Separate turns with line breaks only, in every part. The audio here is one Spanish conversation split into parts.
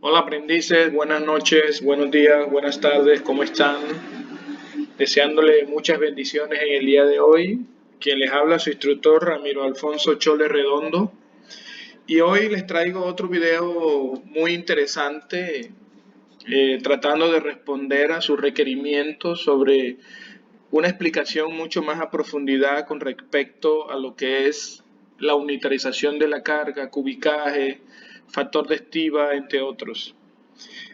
Hola aprendices, buenas noches, buenos días, buenas tardes, ¿cómo están? Deseándole muchas bendiciones en el día de hoy. Quien les habla, su instructor Ramiro Alfonso Chole Redondo. Y hoy les traigo otro video muy interesante, tratando de responder a sus requerimientos sobre una explicación mucho más a profundidad con respecto a lo que es la unitarización de la carga, cubicaje, factor de estiva, entre otros.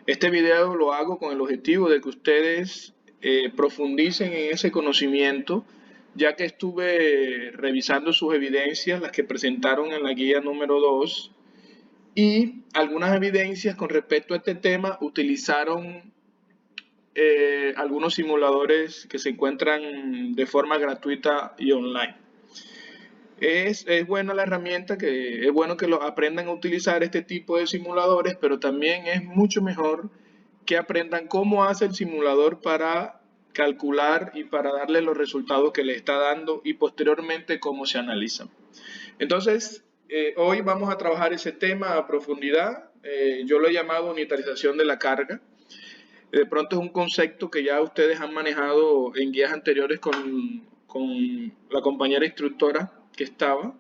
Este video lo hago con el objetivo de que ustedes profundicen en ese conocimiento, ya que estuve revisando sus evidencias, las que presentaron en la guía número 2, y algunas evidencias con respecto a este tema utilizaron algunos simuladores que se encuentran de forma gratuita y online. Es buena la herramienta, que es bueno que lo aprendan a utilizar este tipo de simuladores, pero también es mucho mejor que aprendan cómo hace el simulador para calcular y para darle los resultados que le está dando y posteriormente cómo se analizan. Entonces, hoy vamos a trabajar ese tema a profundidad. Yo lo he llamado unitarización de la carga. De pronto es un concepto que ya ustedes han manejado en guías anteriores con la compañera instructora que estaba.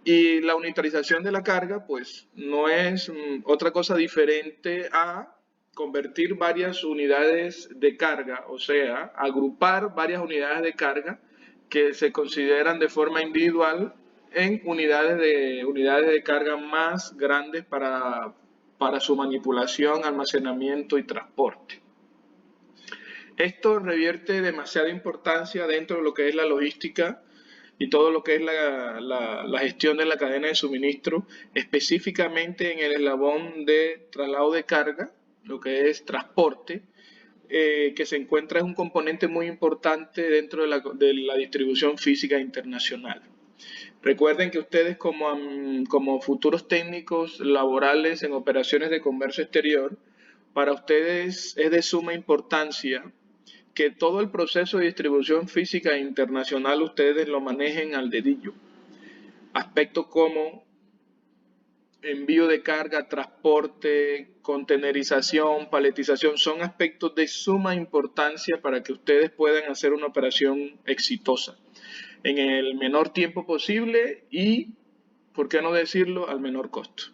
Y la unitarización de la carga, pues, no es otra cosa diferente a convertir varias unidades de carga, o sea, agrupar varias unidades de carga que se consideran de forma individual en unidades de carga más grandes para su manipulación, almacenamiento y transporte. Esto revierte demasiada importancia dentro de lo que es la logística y todo lo que es la gestión de la cadena de suministro, específicamente en el eslabón de traslado de carga, lo que es transporte, que se encuentra es un componente muy importante dentro de la distribución física internacional. Recuerden que ustedes como futuros técnicos laborales en operaciones de comercio exterior, para ustedes es de suma importancia que todo el proceso de distribución física internacional ustedes lo manejen al dedillo. Aspectos como envío de carga, transporte, contenerización, paletización, son aspectos de suma importancia para que ustedes puedan hacer una operación exitosa en el menor tiempo posible y, por qué no decirlo, al menor costo.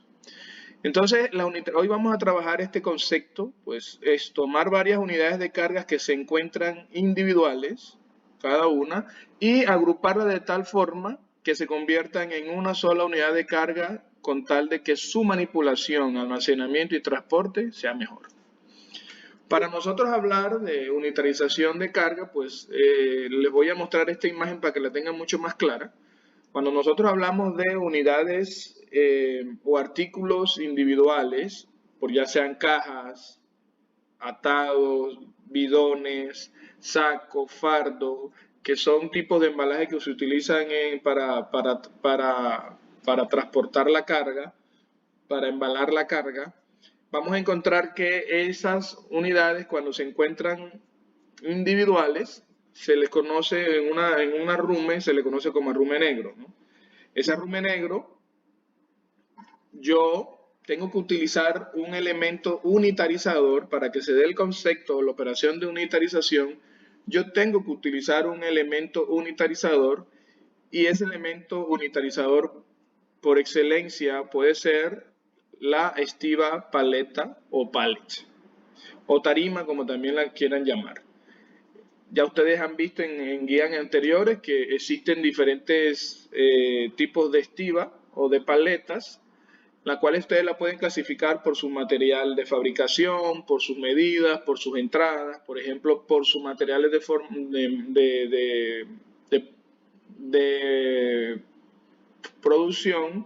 Entonces, hoy vamos a trabajar este concepto, pues es tomar varias unidades de cargas que se encuentran individuales, cada una, y agruparlas de tal forma que se conviertan en una sola unidad de carga con tal de que su manipulación, almacenamiento y transporte sea mejor. Para nosotros hablar de unitarización de carga, pues les voy a mostrar esta imagen para que la tengan mucho más clara. Cuando nosotros hablamos de unidades o artículos individuales, por ya sean cajas, atados, bidones, saco, fardo, que son tipos de embalaje que se utilizan para transportar la carga, para embalar la carga, vamos a encontrar que esas unidades, cuando se encuentran individuales, se les conoce en una arrume, se le conoce como arrume negro, ¿no? Ese arrume negro, yo tengo que utilizar un elemento unitarizador para que se dé el concepto o la operación de unitarización. Yo tengo que utilizar un elemento unitarizador y ese elemento unitarizador por excelencia puede ser la estiva paleta o pallet o tarima, como también la quieran llamar. Ya ustedes han visto en guías anteriores que existen diferentes tipos de estiva o de paletas, la cual ustedes la pueden clasificar por su material de fabricación, por sus medidas, por sus entradas, por ejemplo, por sus materiales de producción.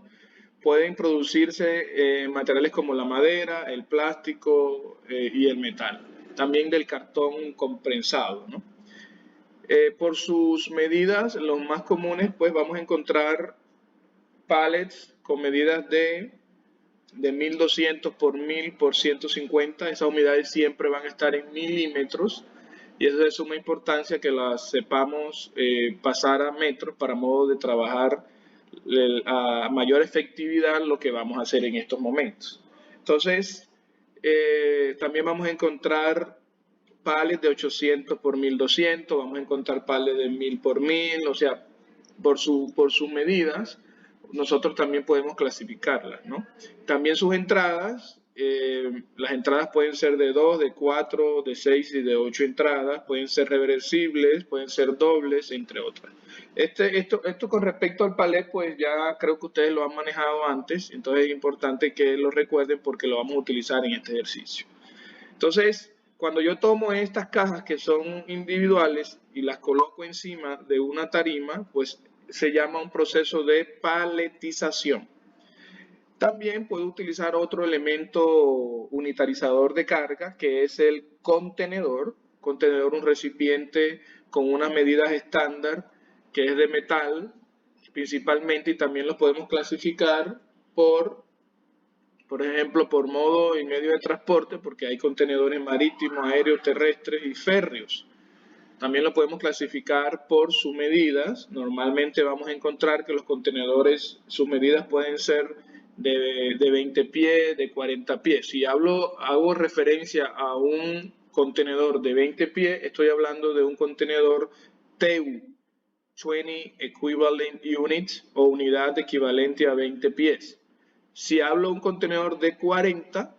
Pueden producirse materiales como la madera, el plástico y el metal. También del cartón comprensado, ¿no? Por sus medidas, los más comunes, pues vamos a encontrar pallets con medidas de 1200 por 1000 por 150. Esas unidades siempre van a estar en milímetros y eso es de suma importancia que las sepamos pasar a metros para modo de trabajar a mayor efectividad lo que vamos a hacer en estos momentos. Entonces, También vamos a encontrar palets de 800 por 1200, vamos a encontrar palets de 1000 por 1000, o sea, por sus medidas, nosotros también podemos clasificarlas, ¿no? También sus entradas, las entradas pueden ser de 2, de 4, de 6 y de 8 entradas, pueden ser reversibles, pueden ser dobles, entre otras. Esto con respecto al palet, pues ya creo que ustedes lo han manejado antes, entonces es importante que lo recuerden porque lo vamos a utilizar en este ejercicio. Entonces, cuando yo tomo estas cajas que son individuales y las coloco encima de una tarima, pues se llama un proceso de paletización. También puedo utilizar otro elemento unitarizador de carga, que es el contenedor. Contenedor, un recipiente con unas medidas estándar, que es de metal, principalmente, y también lo podemos clasificar por ejemplo, por modo y medio de transporte, porque hay contenedores marítimos, aéreos, terrestres y férreos. También lo podemos clasificar por sus medidas. Normalmente vamos a encontrar que los contenedores, sus medidas pueden ser de 20 pies, de 40 pies. Si hago referencia a un contenedor de 20 pies, estoy hablando de un contenedor TEU, 20 Equivalent Units, o unidad equivalente a 20 pies. Si hablo de un contenedor de 40,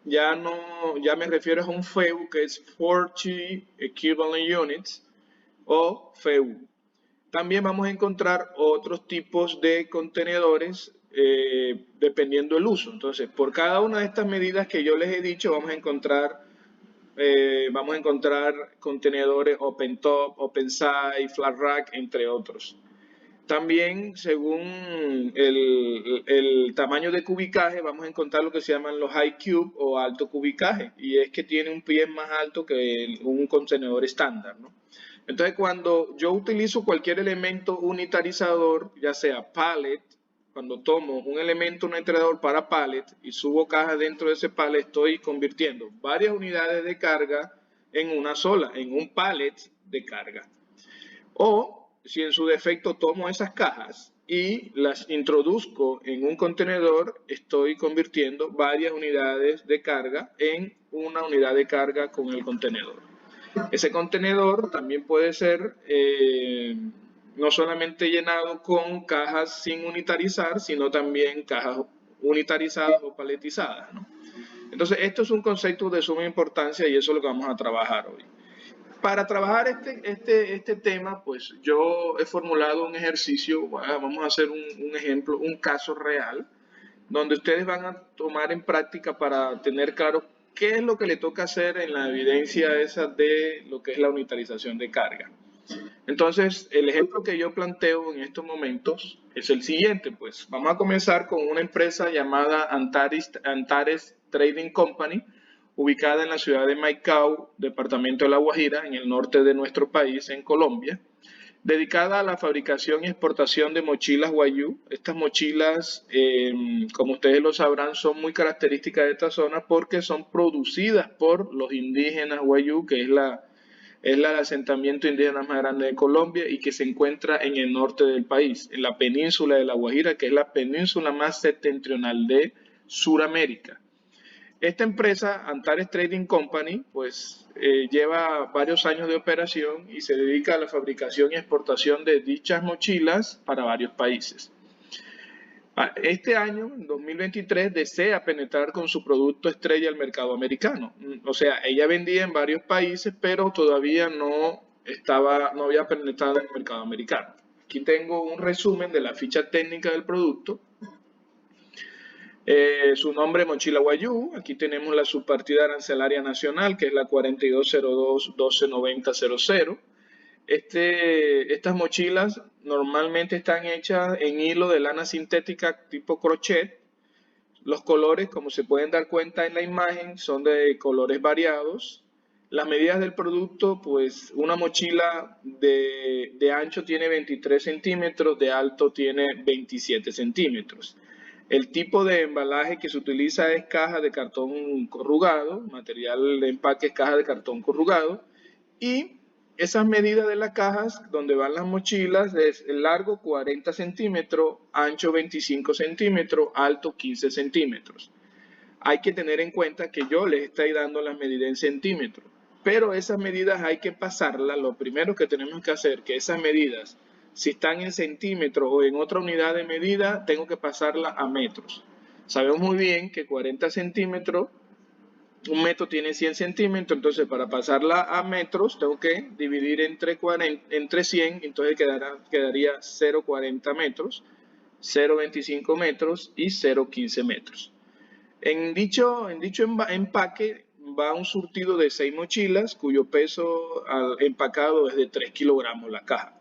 ya me refiero a un FEU, que es 40 Equivalent Units, o FEU. También vamos a encontrar otros tipos de contenedores dependiendo del uso. Entonces, por cada una de estas medidas que yo les he dicho, vamos a encontrar contenedores open top, open side, flat rack, entre otros. También, según el tamaño de cubicaje, vamos a encontrar lo que se llaman los high cube o alto cubicaje, y es que tiene un pie más alto que un contenedor estándar, ¿no? Entonces, cuando yo utilizo cualquier elemento unitarizador, ya sea pallet, cuando tomo un elemento unitarizador para pallet y subo cajas dentro de ese pallet, estoy convirtiendo varias unidades de carga en una sola, en un pallet de carga. O si en su defecto tomo esas cajas y las introduzco en un contenedor, estoy convirtiendo varias unidades de carga en una unidad de carga con el contenedor. Ese contenedor también puede ser no solamente llenado con cajas sin unitarizar, sino también cajas unitarizadas o paletizadas, ¿no? Entonces, esto es un concepto de suma importancia y eso es lo que vamos a trabajar hoy. Para trabajar este tema, pues yo he formulado un ejercicio, vamos a hacer un ejemplo, un caso real, donde ustedes van a tomar en práctica para tener claro qué es lo que le toca hacer en la evidencia esa de lo que es la unitarización de carga. Entonces, el ejemplo que yo planteo en estos momentos es el siguiente, pues vamos a comenzar con una empresa llamada Antares Trading Company, ubicada en la ciudad de Maicao, departamento de La Guajira, en el norte de nuestro país, en Colombia, dedicada a la fabricación y exportación de mochilas Wayuu. Estas mochilas, como ustedes lo sabrán, son muy características de esta zona porque son producidas por los indígenas Wayuu, que es el asentamiento indígena más grande de Colombia y que se encuentra en el norte del país, en la península de La Guajira, que es la península más septentrional de Sudamérica. Esta empresa, Antares Trading Company, pues lleva varios años de operación y se dedica a la fabricación y exportación de dichas mochilas para varios países. Este año, en 2023, desea penetrar con su producto estrella al mercado americano. O sea, ella vendía en varios países, pero todavía no había penetrado en el mercado americano. Aquí tengo un resumen de la ficha técnica del producto. Su nombre, Mochila Wayuu. Aquí tenemos la subpartida arancelaria nacional, que es la 4202-129000. Estas mochilas normalmente están hechas en hilo de lana sintética tipo crochet. Los colores, como se pueden dar cuenta en la imagen, son de colores variados. Las medidas del producto, pues una mochila de ancho tiene 23 centímetros, de alto tiene 27 centímetros. El tipo de embalaje que se utiliza es caja de cartón corrugado, material de empaque es caja de cartón corrugado, y esas medidas de las cajas donde van las mochilas es el largo 40 centímetros, ancho 25 centímetros, alto 15 centímetros. hay que tener en cuenta que yo les estoy dando las medidas en centímetros. Pero esas medidas hay que pasarlas. Lo primero que tenemos que hacer, que esas medidas, si están en centímetros o en otra unidad de medida, tengo que pasarlas a metros. Sabemos muy bien que 40 centímetros, un metro tiene 100 centímetros, entonces para pasarla a metros tengo que dividir entre 100, entonces quedaría 0,40 metros, 0,25 metros y 0,15 metros. En dicho empaque va un surtido de 6 mochilas, cuyo peso al empacado es de 3 kilogramos la caja.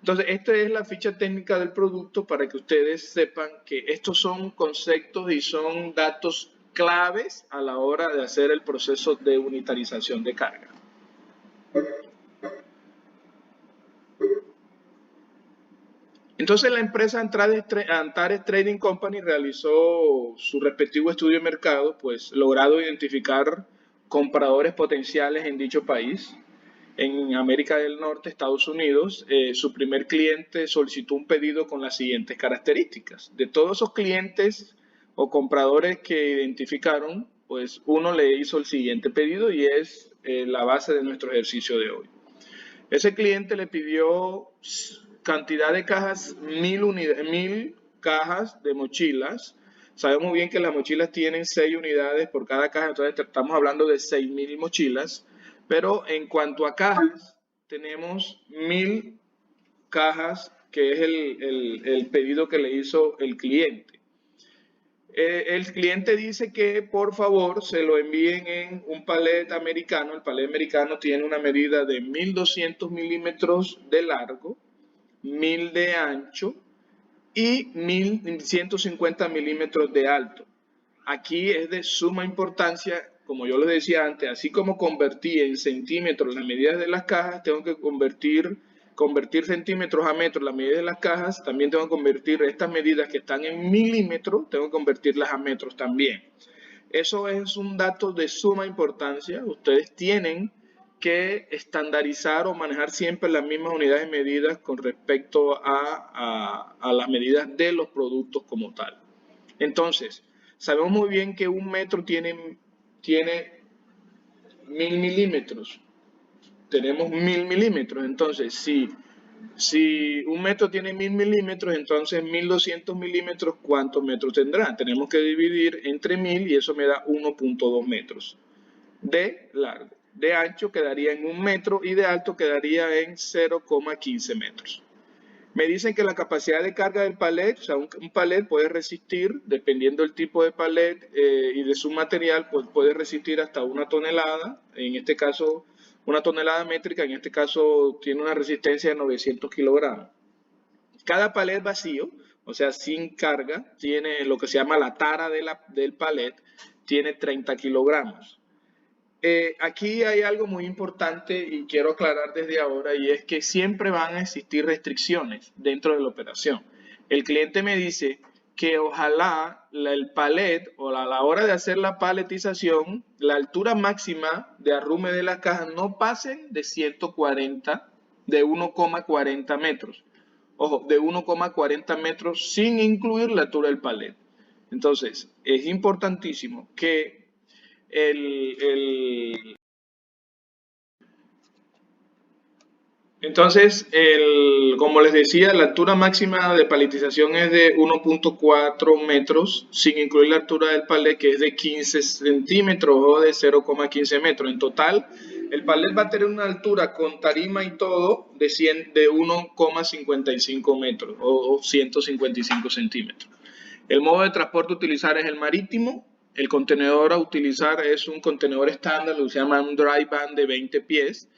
Entonces, esta es la ficha técnica del producto para que ustedes sepan que estos son conceptos y son datos claves a la hora de hacer el proceso de unitarización de carga. Entonces la empresa Antares Trading Company realizó su respectivo estudio de mercado, pues logrado identificar compradores potenciales en dicho país. En América del Norte, Estados Unidos, su primer cliente solicitó un pedido con las siguientes características. De todos esos clientes o compradores que identificaron, pues uno le hizo el siguiente pedido y es la base de nuestro ejercicio de hoy. Ese cliente le pidió cantidad de cajas, 1000 cajas de mochilas. Sabemos bien que las mochilas tienen 6 unidades por cada caja, entonces estamos hablando de 6000 mochilas. Pero en cuanto a cajas, tenemos 1000 cajas, que es el pedido que le hizo el cliente. El cliente dice que por favor se lo envíen en un palet americano. El palet americano tiene una medida de 1200 milímetros de largo, 1000 de ancho y 1150 milímetros de alto. Aquí es de suma importancia, como yo les decía antes, así como convertí en centímetros las medidas de las cajas, tengo que convertir centímetros a metros las medidas de las cajas, también tengo que convertir estas medidas que están en milímetros, tengo que convertirlas a metros también. Eso es un dato de suma importancia. Ustedes tienen que estandarizar o manejar siempre las mismas unidades de medidas con respecto a las medidas de los productos como tal. Entonces, sabemos muy bien que un metro tiene 1000 milímetros. Tenemos 1000 milímetros. Entonces, si un metro tiene 1000 milímetros, entonces 1200 milímetros, ¿cuántos metros tendrá? Tenemos que dividir entre 1000 y eso me da 1,2 metros de largo. De ancho quedaría en 1 metro y de alto quedaría en 0,15 metros. Me dicen que la capacidad de carga del palet, o sea, un palet puede resistir, dependiendo del tipo de palet y de su material, pues puede resistir hasta 1 tonelada, en este caso 1 tonelada métrica, en este caso tiene una resistencia de 900 kilogramos. Cada palet vacío, o sea, sin carga, tiene lo que se llama la tara del palet, tiene 30 kilogramos. Aquí hay algo muy importante y quiero aclarar desde ahora, y es que siempre van a existir restricciones dentro de la operación. El cliente me dice que ojalá el palet o a la hora de hacer la paletización, la altura máxima de arrume de la caja no pasen de 1,40 metros. Ojo, de 1,40 metros sin incluir la altura del palet. Entonces, es importantísimo que entonces, como les decía, la altura máxima de paletización es de 1,4 metros, sin incluir la altura del palet, que es de 15 centímetros o de 0,15 metros. En total, el palet va a tener una altura con tarima y todo de 1,55 metros o 155 centímetros. El modo de transporte a utilizar es el marítimo. El contenedor a utilizar es un contenedor estándar, lo que se llama un dry van de 20 pies.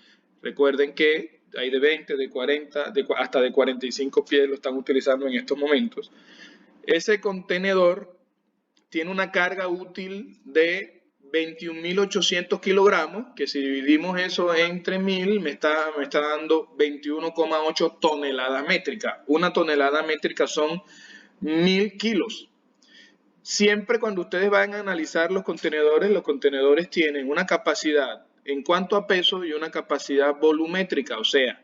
Recuerden que hay de 20, de 40, hasta de 45 pies lo están utilizando en estos momentos. Ese contenedor tiene una carga útil de 21.800 kilogramos, que si dividimos eso entre 1000 me está dando 21,8 toneladas métricas. Una tonelada métrica son 1000 kilos. Siempre cuando ustedes van a analizar los contenedores tienen una capacidad en cuanto a peso y una capacidad volumétrica. O sea,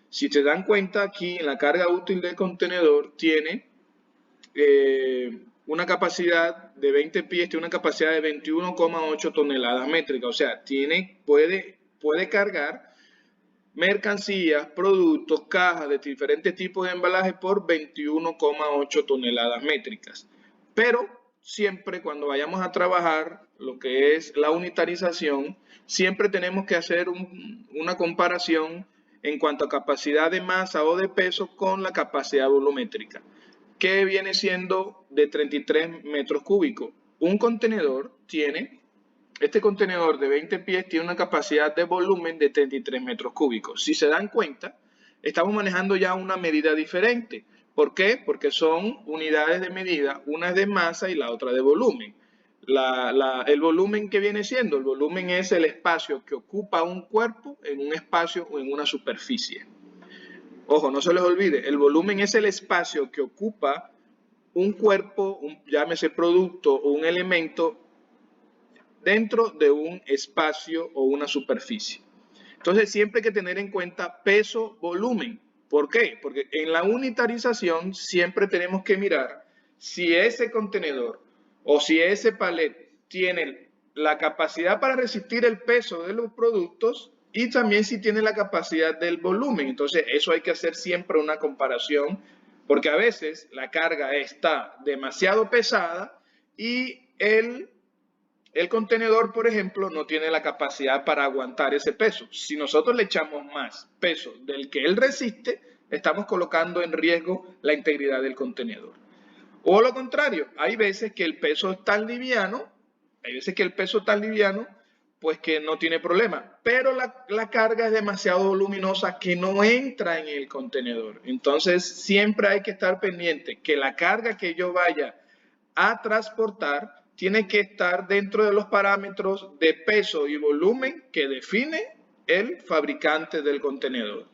si te dan cuenta aquí en la carga útil del contenedor tiene una capacidad de 20 pies, tiene una capacidad de 21,8 toneladas métricas, o sea, puede cargar mercancías, productos, cajas de diferentes tipos de embalaje por 21,8 toneladas métricas. Pero siempre cuando vayamos a trabajar lo que es la unitarización, siempre tenemos que hacer una comparación en cuanto a capacidad de masa o de peso con la capacidad volumétrica, que viene siendo de 33 metros cúbicos. Un contenedor este contenedor de 20 pies tiene una capacidad de volumen de 33 metros cúbicos. Si se dan cuenta, estamos manejando ya una medida diferente. ¿Por qué? Porque son unidades de medida, una es de masa y la otra de volumen. El volumen que viene siendo, el volumen es el espacio que ocupa un cuerpo en un espacio o en una superficie. Ojo, no se les olvide, el volumen es el espacio que ocupa un cuerpo, llámese producto o un elemento, dentro de un espacio o una superficie. Entonces siempre hay que tener en cuenta peso, volumen. ¿Por qué? Porque en la unitarización siempre tenemos que mirar si ese contenedor o si ese palet tiene la capacidad para resistir el peso de los productos y también si tiene la capacidad del volumen. Entonces eso hay que hacer siempre una comparación, porque a veces la carga está demasiado pesada y el contenedor, por ejemplo, no tiene la capacidad para aguantar ese peso. Si nosotros le echamos más peso del que él resiste, estamos colocando en riesgo la integridad del contenedor. O lo contrario, hay veces que el peso es tan liviano, pues que no tiene problema, pero la carga es demasiado voluminosa que no entra en el contenedor. Entonces, siempre hay que estar pendiente que la carga que yo vaya a transportar tiene que estar dentro de los parámetros de peso y volumen que define el fabricante del contenedor.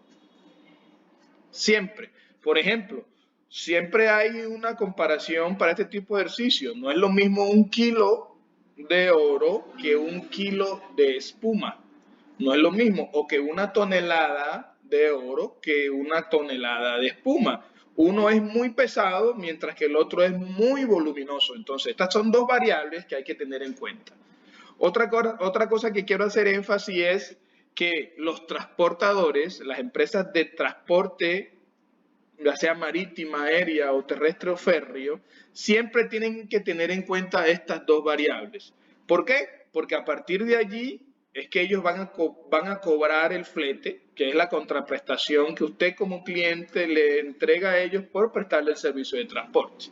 Siempre. Por ejemplo, siempre hay una comparación para este tipo de ejercicio. No es lo mismo 1 kilo de oro que 1 kilo de espuma. No es lo mismo, o que 1 tonelada de oro que 1 tonelada de espuma. Uno es muy pesado, mientras que el otro es muy voluminoso. Entonces, estas son dos variables que hay que tener en cuenta. Otra cosa que quiero hacer énfasis es que los transportadores, las empresas de transporte, ya sea marítima, aérea o terrestre o férreo, siempre tienen que tener en cuenta estas dos variables. ¿Por qué? Porque a partir de allí es que ellos van a cobrar el flete, que es la contraprestación que usted como cliente le entrega a ellos por prestarle el servicio de transporte.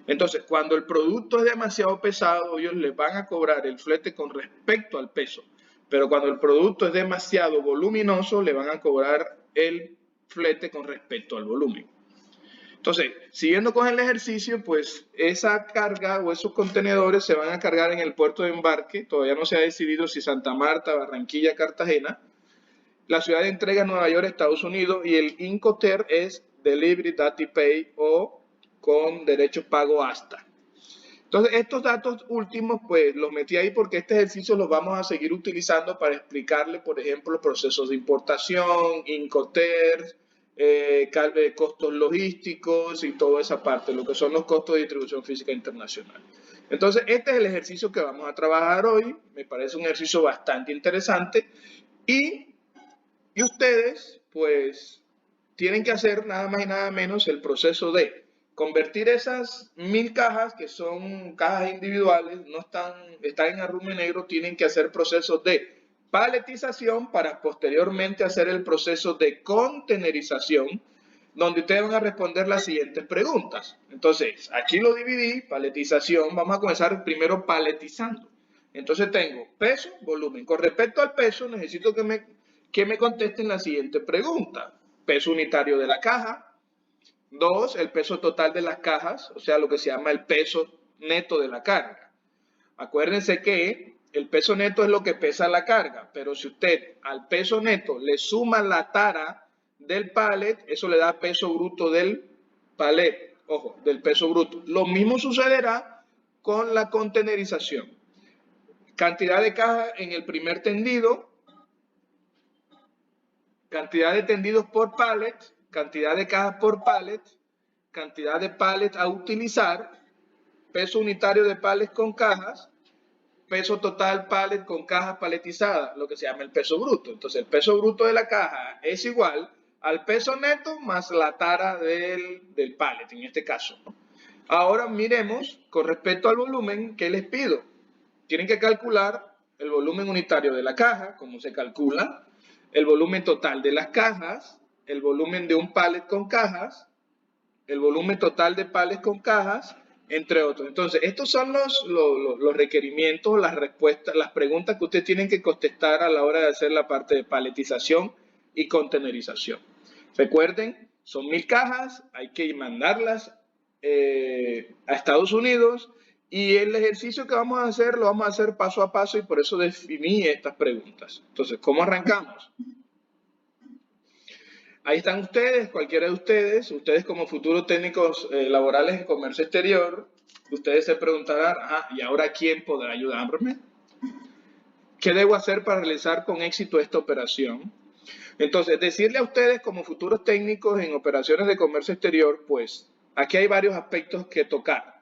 Entonces, cuando el producto es demasiado pesado, ellos les van a cobrar el flete con respecto al peso. Pero cuando el producto es demasiado voluminoso, le van a cobrar el flete con respecto al volumen. Entonces, siguiendo con el ejercicio, pues esa carga o esos contenedores se van a cargar en el puerto de embarque. Todavía no se ha decidido si Santa Marta, Barranquilla, Cartagena. La ciudad de entrega es Nueva York, Estados Unidos, y el Incoterm es Delivery Duty Pay o con derecho pago hasta. Entonces, estos datos últimos, pues los metí ahí porque este ejercicio los vamos a seguir utilizando para explicarle, por ejemplo, procesos de importación, Incoterm, costos logísticos y toda esa parte, lo que son los costos de distribución física internacional. Entonces, este es el ejercicio que vamos a trabajar hoy. Me parece un ejercicio bastante interesante y ustedes, pues, tienen que hacer nada más y nada menos el proceso de convertir esas 1000 cajas, que son cajas individuales, no están en arrume negro, tienen que hacer procesos de paletización para posteriormente hacer el proceso de contenerización, donde ustedes van a responder las siguientes preguntas. Entonces, aquí lo dividí, paletización, vamos a comenzar primero paletizando. Entonces tengo peso, volumen. Con respecto al peso, necesito que me contesten la siguiente pregunta. Peso unitario de la caja. 2, el peso total de las cajas, o sea, lo que se llama el peso neto de la carga. Acuérdense que el peso neto es lo que pesa la carga, pero si usted al peso neto le suma la tara del pallet, eso le da peso bruto del pallet, ojo, del peso bruto. Lo mismo sucederá con la contenerización. Cantidad de cajas en el primer tendido, cantidad de tendidos por pallet, cantidad de cajas por pallet, cantidad de pallets a utilizar peso unitario de palets con cajas, peso total pallet con cajas paletizadas, lo que se llama el peso bruto. Entonces, el peso bruto de la caja es igual al peso neto más la tara del pallet, en este caso, ¿no? Ahora miremos, con respecto al volumen, ¿qué les pido? Tienen que calcular el volumen unitario de la caja, como se calcula, el volumen total de las cajas, el volumen de un pallet con cajas, el volumen total de pallets con cajas, entre otros. Entonces, estos son los requerimientos, las respuestas, las preguntas que ustedes tienen que contestar a la hora de hacer la parte de paletización y contenerización. Recuerden, son 1000 cajas, hay que mandarlas a Estados Unidos, y el ejercicio que vamos a hacer lo vamos a hacer paso a paso, y por eso definí estas preguntas. Entonces, ¿cómo arrancamos? Ahí están ustedes, cualquiera de ustedes como futuros técnicos laborales en comercio exterior, ustedes se preguntarán, ¿y ahora quién podrá ayudarme? ¿Qué debo hacer para realizar con éxito esta operación? Entonces, decirle a ustedes como futuros técnicos en operaciones de comercio exterior, pues aquí hay varios aspectos que tocar.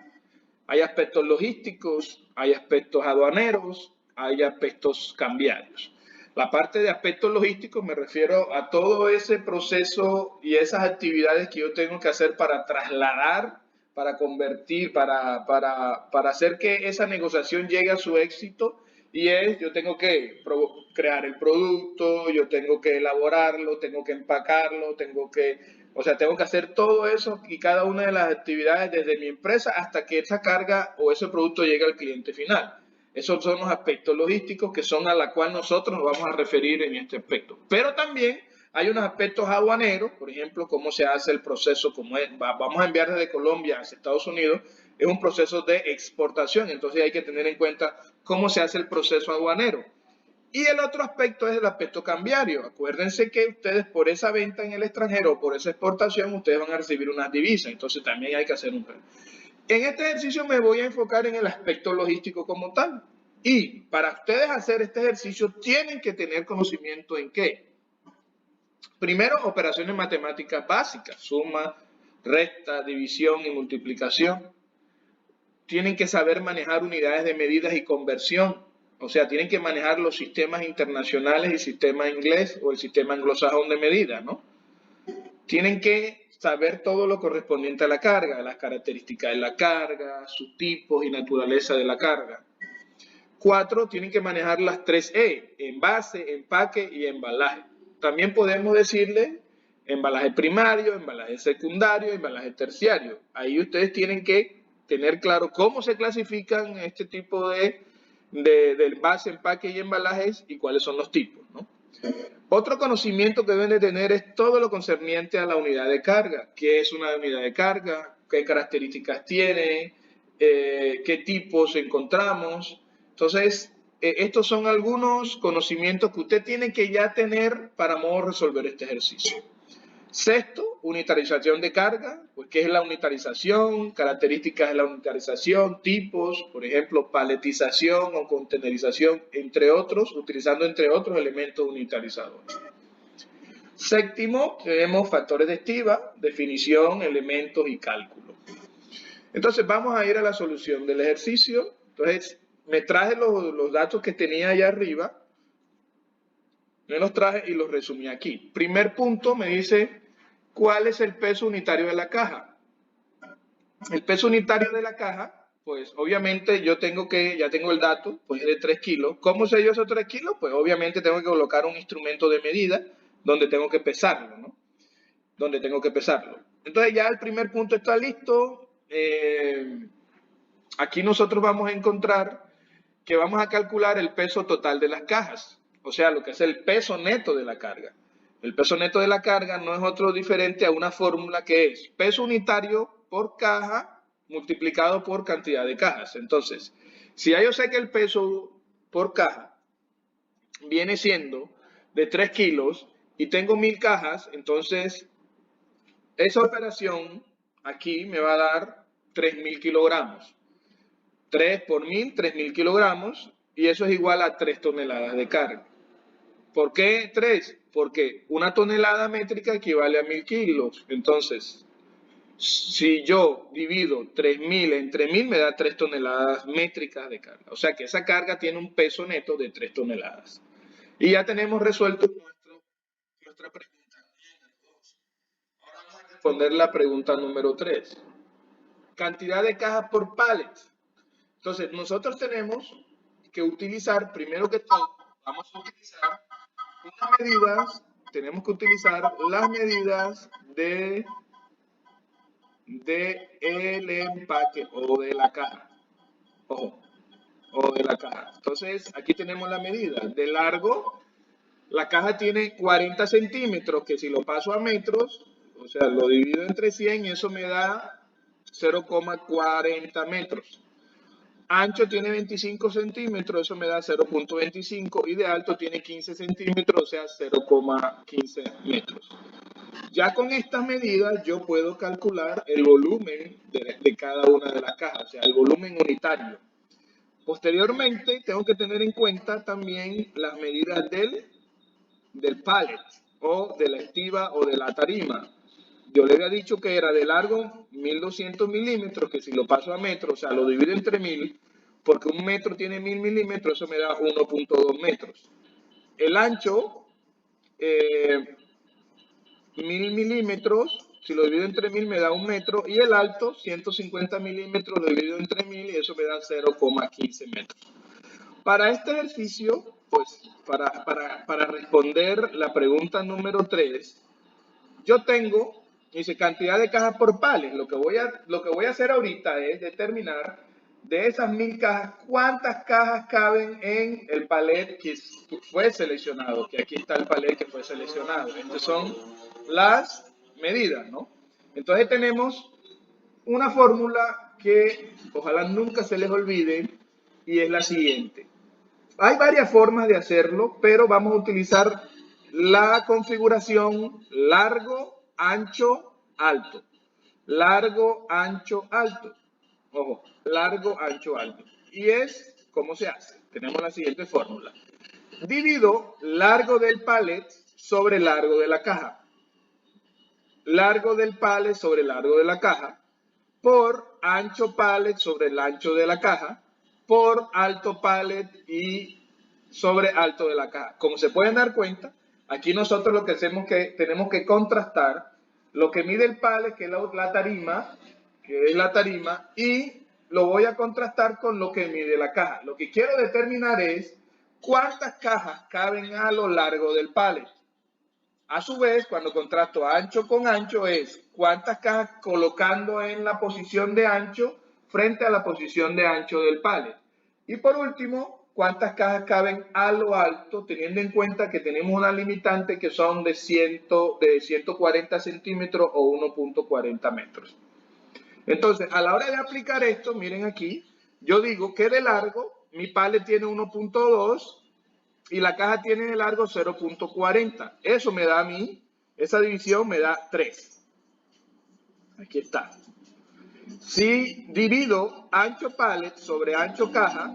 Hay aspectos logísticos, hay aspectos aduaneros, hay aspectos cambiarios. La parte de aspectos logísticos me refiero a todo ese proceso y esas actividades que yo tengo que hacer para trasladar, para convertir, para hacer que esa negociación llegue a su éxito. Y yo tengo que crear el producto, yo tengo que elaborarlo, tengo que empacarlo, tengo que hacer todo eso y cada una de las actividades desde mi empresa hasta que esa carga o ese producto llegue al cliente final. Esos son los aspectos logísticos que son a la cual nosotros nos vamos a referir en este aspecto. Pero también hay unos aspectos aduaneros, por ejemplo, cómo se hace el proceso, vamos a enviar desde Colombia hacia Estados Unidos, es un proceso de exportación, entonces hay que tener en cuenta cómo se hace el proceso aduanero. Y el otro aspecto es el aspecto cambiario. Acuérdense que ustedes por esa venta en el extranjero o por esa exportación, ustedes van a recibir unas divisas, entonces también hay que hacer un cambio. En este ejercicio me voy a enfocar en el aspecto logístico como tal. Y para ustedes hacer este ejercicio tienen que tener conocimiento en qué. Primero, operaciones matemáticas básicas, suma, resta, división y multiplicación. Tienen que saber manejar unidades de medidas y conversión. O sea, tienen que manejar los sistemas internacionales y sistema inglés o el sistema anglosajón de medida, ¿no? Tienen que saber todo lo correspondiente a la carga, las características de la carga, sus tipos y naturaleza de la carga. 4, tienen que manejar las 3E, envase, empaque y embalaje. También podemos decirle embalaje primario, embalaje secundario, embalaje terciario. Ahí ustedes tienen que tener claro cómo se clasifican este tipo de envase, empaque y embalajes y cuáles son los tipos, ¿no? Otro conocimiento que deben de tener es todo lo concerniente a la unidad de carga. ¿Qué es una unidad de carga? ¿Qué características tiene? ¿Qué tipos encontramos? Entonces, estos son algunos conocimientos que usted tiene que ya tener para modo resolver este ejercicio. Sexto, unitarización de carga, pues ¿qué es la unitarización? Características de la unitarización, tipos, por ejemplo, paletización o contenerización, entre otros, utilizando entre otros elementos unitarizadores. Séptimo, tenemos factores de estiva, definición, elementos y cálculo. Entonces vamos a ir a la solución del ejercicio. Entonces me traje los datos que tenía allá arriba, me los traje y los resumí aquí. Primer punto me dice, ¿cuál es el peso unitario de la caja? El peso unitario de la caja, pues obviamente ya tengo el dato, pues es de 3 kilos. ¿Cómo sé yo esos 3 kilos? Pues obviamente tengo que colocar un instrumento de medida donde tengo que pesarlo, ¿no? Donde tengo que pesarlo. Entonces ya el primer punto está listo. Aquí nosotros vamos a encontrar que vamos a calcular el peso total de las cajas, o sea, lo que es el peso neto de la carga. El peso neto de la carga no es otro diferente a una fórmula que es peso unitario por caja multiplicado por cantidad de cajas. Entonces, si ya yo sé que el peso por caja viene siendo de 3 kilos y tengo 1000 cajas, entonces esa operación aquí me va a dar 3000 kilogramos. 3 por 1000, 3000 kilogramos, y eso es igual a 3 toneladas de carga. ¿Por qué 3? Porque una tonelada métrica equivale a 1000 kilos. Entonces, Si yo divido 3.000 entre 1.000 me da 3 toneladas métricas de carga. O sea que esa carga tiene un peso neto de 3 toneladas. Y ya tenemos resuelto nuestra pregunta número 2. Ahora vamos a responder la pregunta número 3. Cantidad de cajas por pallet. Entonces, nosotros tenemos que utilizar, primero que todo, vamos a utilizar unas medidas, tenemos que utilizar las medidas el empaque o de la caja. Ojo, o de la caja. Entonces, aquí tenemos la medida. De largo, la caja tiene 40 centímetros, que si lo paso a metros, o sea, lo divido entre 100 y eso me da 0,40 metros. Ancho tiene 25 centímetros, eso me da 0,25 y de alto tiene 15 centímetros, o sea, 0,15 metros. Ya con estas medidas yo puedo calcular el volumen de cada una de las cajas, o sea, el volumen unitario. Posteriormente, tengo que tener en cuenta también las medidas del pallet o de la estiba o de la tarima. Yo le había dicho que era de largo 1.200 milímetros, que si lo paso a metros, o sea, lo divido entre 1.000, porque un metro tiene 1.000 milímetros, eso me da 1,2 metros. El ancho, 1.000 milímetros, si lo divido entre 1.000 me da 1 metro, y el alto, 150 milímetros, lo divido entre 1.000 y eso me da 0,15 metros. Para este ejercicio, pues, para responder la pregunta número 3, yo tengo, dice, cantidad de cajas por palet. Lo que voy a hacer ahorita es determinar de esas 1.000 cajas, cuántas cajas caben en el palet que fue seleccionado, que aquí está el palet que fue seleccionado. Estas son las medidas, ¿no? Entonces tenemos una fórmula que ojalá nunca se les olvide y es la siguiente. Hay varias formas de hacerlo, pero vamos a utilizar la configuración largo, ancho, alto. Largo, ancho, alto. Ojo, largo, ancho, alto. Y es, ¿cómo se hace? Tenemos la siguiente fórmula. Divido largo del pallet sobre largo de la caja. Largo del pallet sobre largo de la caja por ancho pallet sobre el ancho de la caja por alto pallet y sobre alto de la caja. Como se pueden dar cuenta, aquí nosotros lo que hacemos es que tenemos que contrastar lo que mide el pallet, que es la tarima, y lo voy a contrastar con lo que mide la caja. Lo que quiero determinar es cuántas cajas caben a lo largo del pallet. A su vez, cuando contrasto ancho con ancho es cuántas cajas colocando en la posición de ancho frente a la posición de ancho del pallet. Y por último, cuántas cajas caben a lo alto, teniendo en cuenta que tenemos una limitante que son de 140 centímetros o 1,40 metros. Entonces, a la hora de aplicar esto, miren aquí, yo digo que de largo mi pallet tiene 1,2 y la caja tiene de largo 0,40. Eso me da a mí, esa división me da 3. Aquí está. Si divido ancho pallet sobre ancho caja,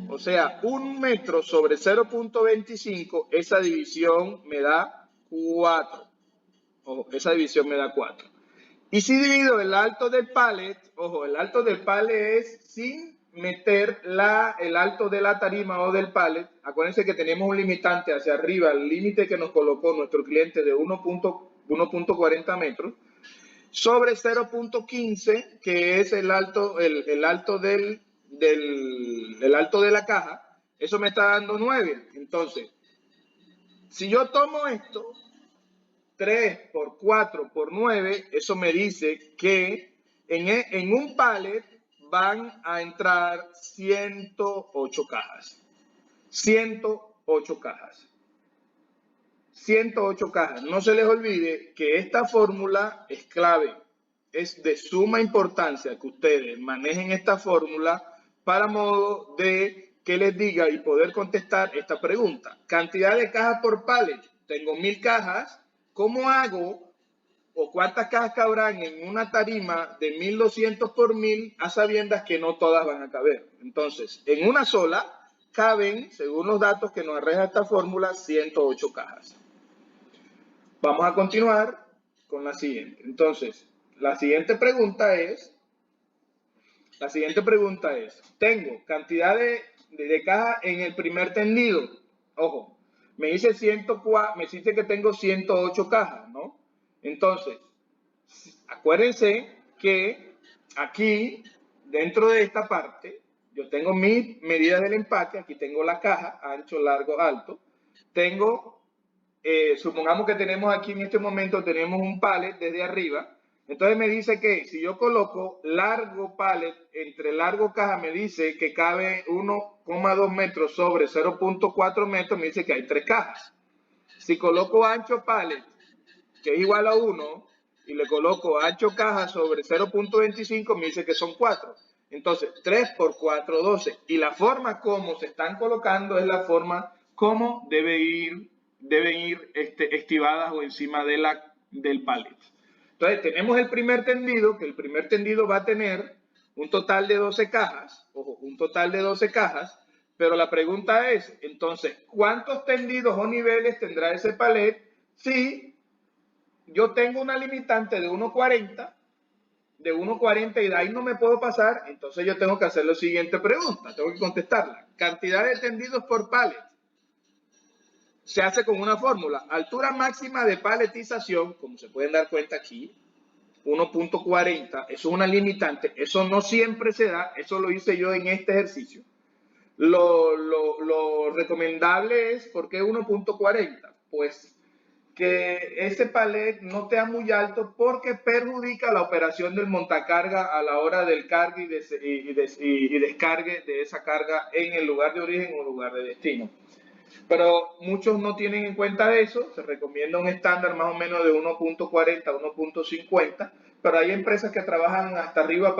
o sea, 1 metro sobre 0,25, esa división me da 4. Ojo, esa división me da 4. Y si divido el alto del pallet, ojo, el alto del pallet es sin meter el alto de la tarima o del pallet. Acuérdense que tenemos un limitante hacia arriba, el límite que nos colocó nuestro cliente de 1,40 metros, sobre 0,15, que es el alto el alto alto de la caja. Eso me está dando 9. Entonces, si yo tomo esto, 3 por 4 por 9, eso me dice que en un pallet van a entrar 108 cajas. 108 cajas. 108 cajas. No se les olvide que esta fórmula es clave. Es de suma importancia que ustedes manejen esta fórmula para modo de que les diga y poder contestar esta pregunta. Cantidad de cajas por pallet. Tengo 1.000 cajas. ¿Cómo hago o cuántas cajas cabrán en una tarima de 1.200 por 1.000 a sabiendas que no todas van a caber? Entonces, en una sola caben, según los datos que nos arroja esta fórmula, 108 cajas. Vamos a continuar con la siguiente. Entonces, la siguiente pregunta es, tengo cantidad de cajas en el primer tendido. Ojo, me dice que tengo 108 cajas, ¿no? Entonces, acuérdense que aquí, dentro de esta parte, yo tengo mis medidas del empaque. Aquí tengo la caja, ancho, largo, alto. Tengo, supongamos que tenemos aquí en este momento, tenemos un pallet desde arriba. Entonces me dice que si yo coloco largo pallet, entre largo caja, me dice que cabe 1,2 metros sobre 0,4 metros, me dice que hay 3 cajas. Si coloco ancho pallet, que es igual a 1, y le coloco ancho caja sobre 0,25, me dice que son 4. Entonces, 3 por 4, 12. Y la forma como se están colocando es la forma como deben ir estivadas o encima del pallet. Entonces, tenemos el primer tendido, que el primer tendido va a tener un total de 12 cajas. Ojo, un total de 12 cajas. Pero la pregunta es, entonces, ¿cuántos tendidos o niveles tendrá ese pallet si yo tengo una limitante de 1,40 y de ahí no me puedo pasar? Entonces yo tengo que hacer la siguiente pregunta, tengo que contestarla. Cantidad de tendidos por pallet se hace con una fórmula. Altura máxima de paletización, como se pueden dar cuenta aquí, 1,40, eso es una limitante, eso no siempre se da, eso lo hice yo en este ejercicio. Lo recomendable es, ¿por qué 1,40? Pues que ese palet no sea muy alto porque perjudica la operación del montacarga a la hora del cargue y descargue de esa carga en el lugar de origen o lugar de destino. Pero muchos no tienen en cuenta eso, se recomienda un estándar más o menos de 1,40 a 1,50, pero hay empresas que trabajan hasta arriba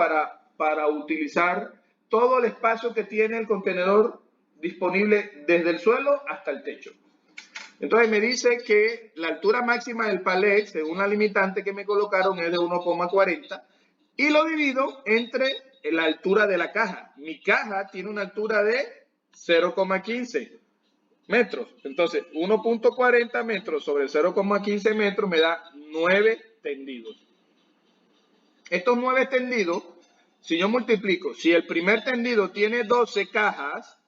para utilizar todo el espacio que tiene el contenedor disponible desde el suelo hasta el techo. Entonces me dice que la altura máxima del palet, según la limitante que me colocaron, es de 1,40 y lo divido entre la altura de la caja. Mi caja tiene una altura de 0,15 metros. Entonces, 1,40 metros sobre 0,15 metros me da 9 tendidos. Estos 9 tendidos, si yo multiplico, si el primer tendido tiene 12 cajas,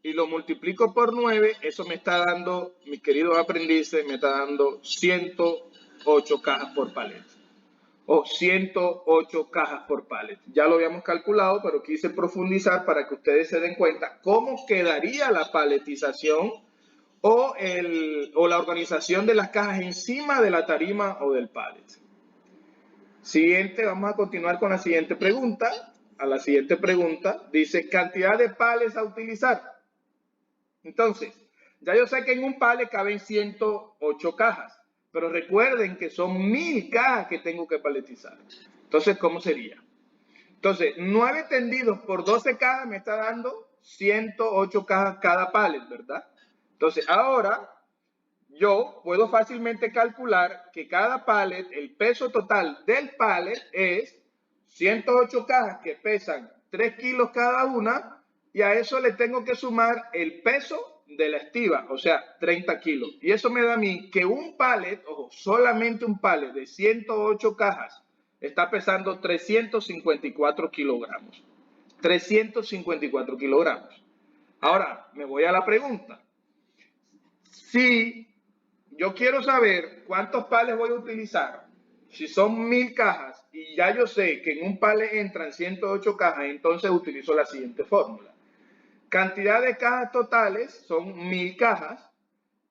y lo multiplico por 9, eso me está dando, mis queridos aprendices, me está dando 108 cajas por palet. O 108 cajas por palet. Ya lo habíamos calculado, pero quise profundizar para que ustedes se den cuenta cómo quedaría la paletización o la organización de las cajas encima de la tarima o del palet. Siguiente, vamos a continuar con la siguiente pregunta. A la siguiente pregunta dice, cantidad de palets a utilizar. Entonces, ya yo sé que en un pallet caben 108 cajas, pero recuerden que son 1000 cajas que tengo que paletizar. Entonces, ¿cómo sería? Entonces, 9 tendidos por 12 cajas me está dando 108 cajas cada pallet, ¿verdad? Entonces, ahora yo puedo fácilmente calcular que cada pallet, el peso total del pallet es 108 cajas que pesan 3 kilos cada una, y a eso le tengo que sumar el peso de la estiba, o sea, 30 kilos. Y eso me da a mí que un pallet, ojo, solamente un pallet de 108 cajas está pesando 354 kilogramos. 354 kilogramos. Ahora, me voy a la pregunta. Si yo quiero saber cuántos palets voy a utilizar, si son 1000 cajas y ya yo sé que en un palet entran 108 cajas, entonces utilizo la siguiente fórmula. Cantidad de cajas totales son 1000 cajas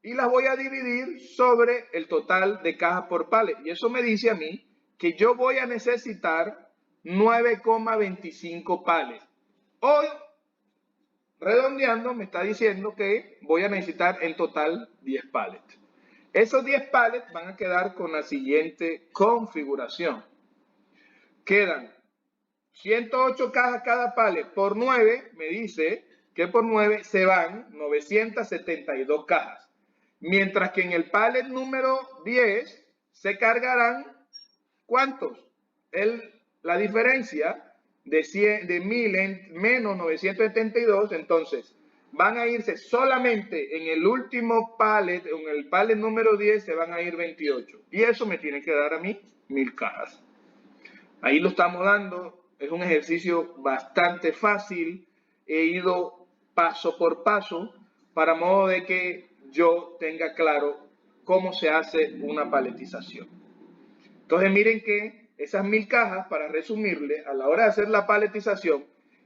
y las voy a dividir sobre el total de cajas por palet. Y eso me dice a mí que yo voy a necesitar 9,25 palets. Hoy, redondeando, me está diciendo que voy a necesitar en total 10 palets. Esos 10 palets van a quedar con la siguiente configuración. Quedan 108 cajas cada pallet por 9, me dice que por 9 se van 972 cajas. Mientras que en el pallet número 10 se cargarán, ¿cuántos? La diferencia de 1000 en menos 972, entonces van a irse solamente en el último pallet, en el pallet número 10 se van a ir 28. Y eso me tiene que dar a mí 1000 cajas. Ahí lo estamos dando, es un ejercicio bastante fácil, he ido paso por paso para modo de que yo tenga claro cómo se hace una paletización. Entonces miren que esas 1000 cajas, para resumirle, a la hora de hacer la paletización,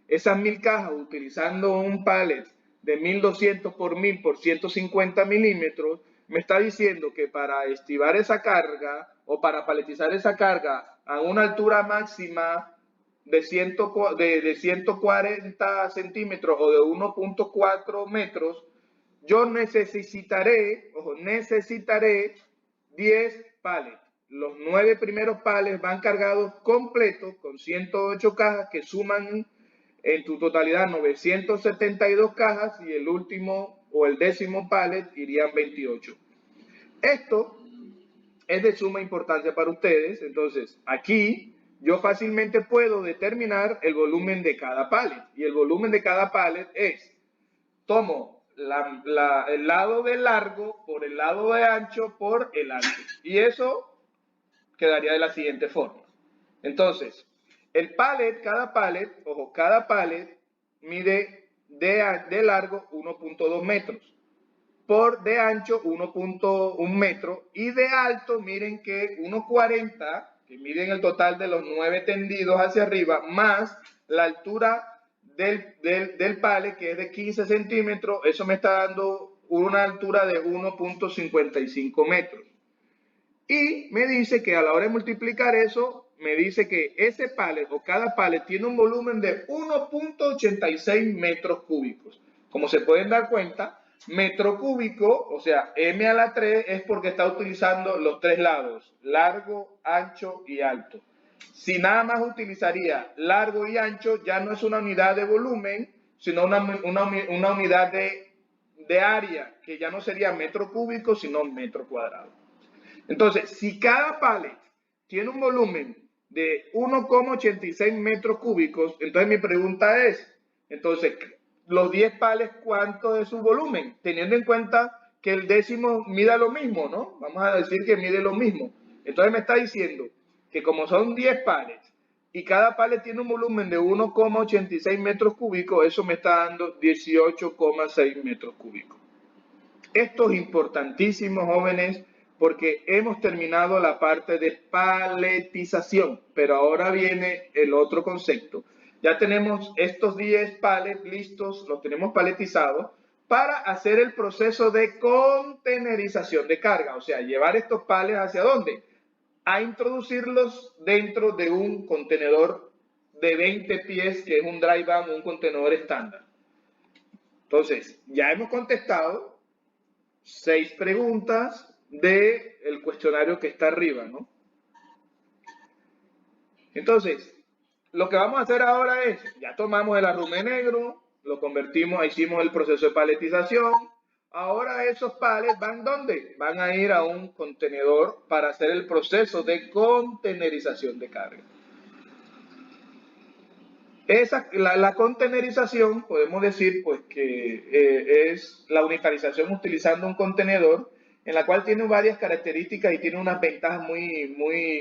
esas 1000 cajas utilizando un pallet de 1200 por 1000 por 150 milímetros, me está diciendo que para estivar esa carga o para paletizar esa carga a una altura máxima de 140 centímetros o de 1.4 metros, yo necesitaré 10 pallets. Los 9 primeros pallets van cargados completos con 108 cajas que suman en tu totalidad 972 cajas y el último o el décimo pallet irían 28. Esto es de suma importancia para ustedes. Entonces, aquí yo fácilmente puedo determinar el volumen de cada pallet. Y el volumen de cada pallet es, tomo el lado de largo por el lado de ancho por el alto. Y eso quedaría de la siguiente forma. Entonces, el pallet, cada pallet mide de largo 1.2 metros, por de ancho 1.1 metro y de alto, miren que 1.40, que miden el total de los 9 tendidos hacia arriba, más la altura del pallet, que es de 15 centímetros, eso me está dando una altura de 1.55 metros. Y me dice que a la hora de multiplicar eso, me dice que ese pallet o cada pallet tiene un volumen de 1.86 metros cúbicos. Como se pueden dar cuenta, metro cúbico, o sea, m a la 3, es porque está utilizando los tres lados, largo, ancho y alto. Si nada más utilizaría largo y ancho, ya no es una unidad de volumen, sino una unidad de área, que ya no sería metro cúbico, sino metro cuadrado. Entonces, si cada pallet tiene un volumen de 1,86 metros cúbicos, entonces mi pregunta es, entonces, los 10 pallets, ¿cuánto es su volumen? Teniendo en cuenta que el décimo mida lo mismo, ¿no? Vamos a decir que mide lo mismo. Entonces me está diciendo que como son 10 pallets y cada pallet tiene un volumen de 1,86 metros cúbicos, eso me está dando 18,6 metros cúbicos. Esto es importantísimo, jóvenes, porque hemos terminado la parte de paletización, pero ahora viene el otro concepto. Ya tenemos estos 10 pallets listos, los tenemos paletizados, para hacer el proceso de contenerización de carga, o sea, llevar estos pallets ¿hacia dónde? A introducirlos dentro de un contenedor de 20 pies, que es un dry van, un contenedor estándar. Entonces, ya hemos contestado 6 preguntas del cuestionario que está arriba, ¿no? Entonces, lo que vamos a hacer ahora es, ya tomamos el arrume negro, lo convertimos, hicimos el proceso de paletización, ahora esos pallets van ¿dónde? Van a ir a un contenedor para hacer el proceso de contenerización de carga. La contenerización, podemos decir pues que es la unitarización utilizando un contenedor, en la cual tiene varias características y tiene unas ventajas muy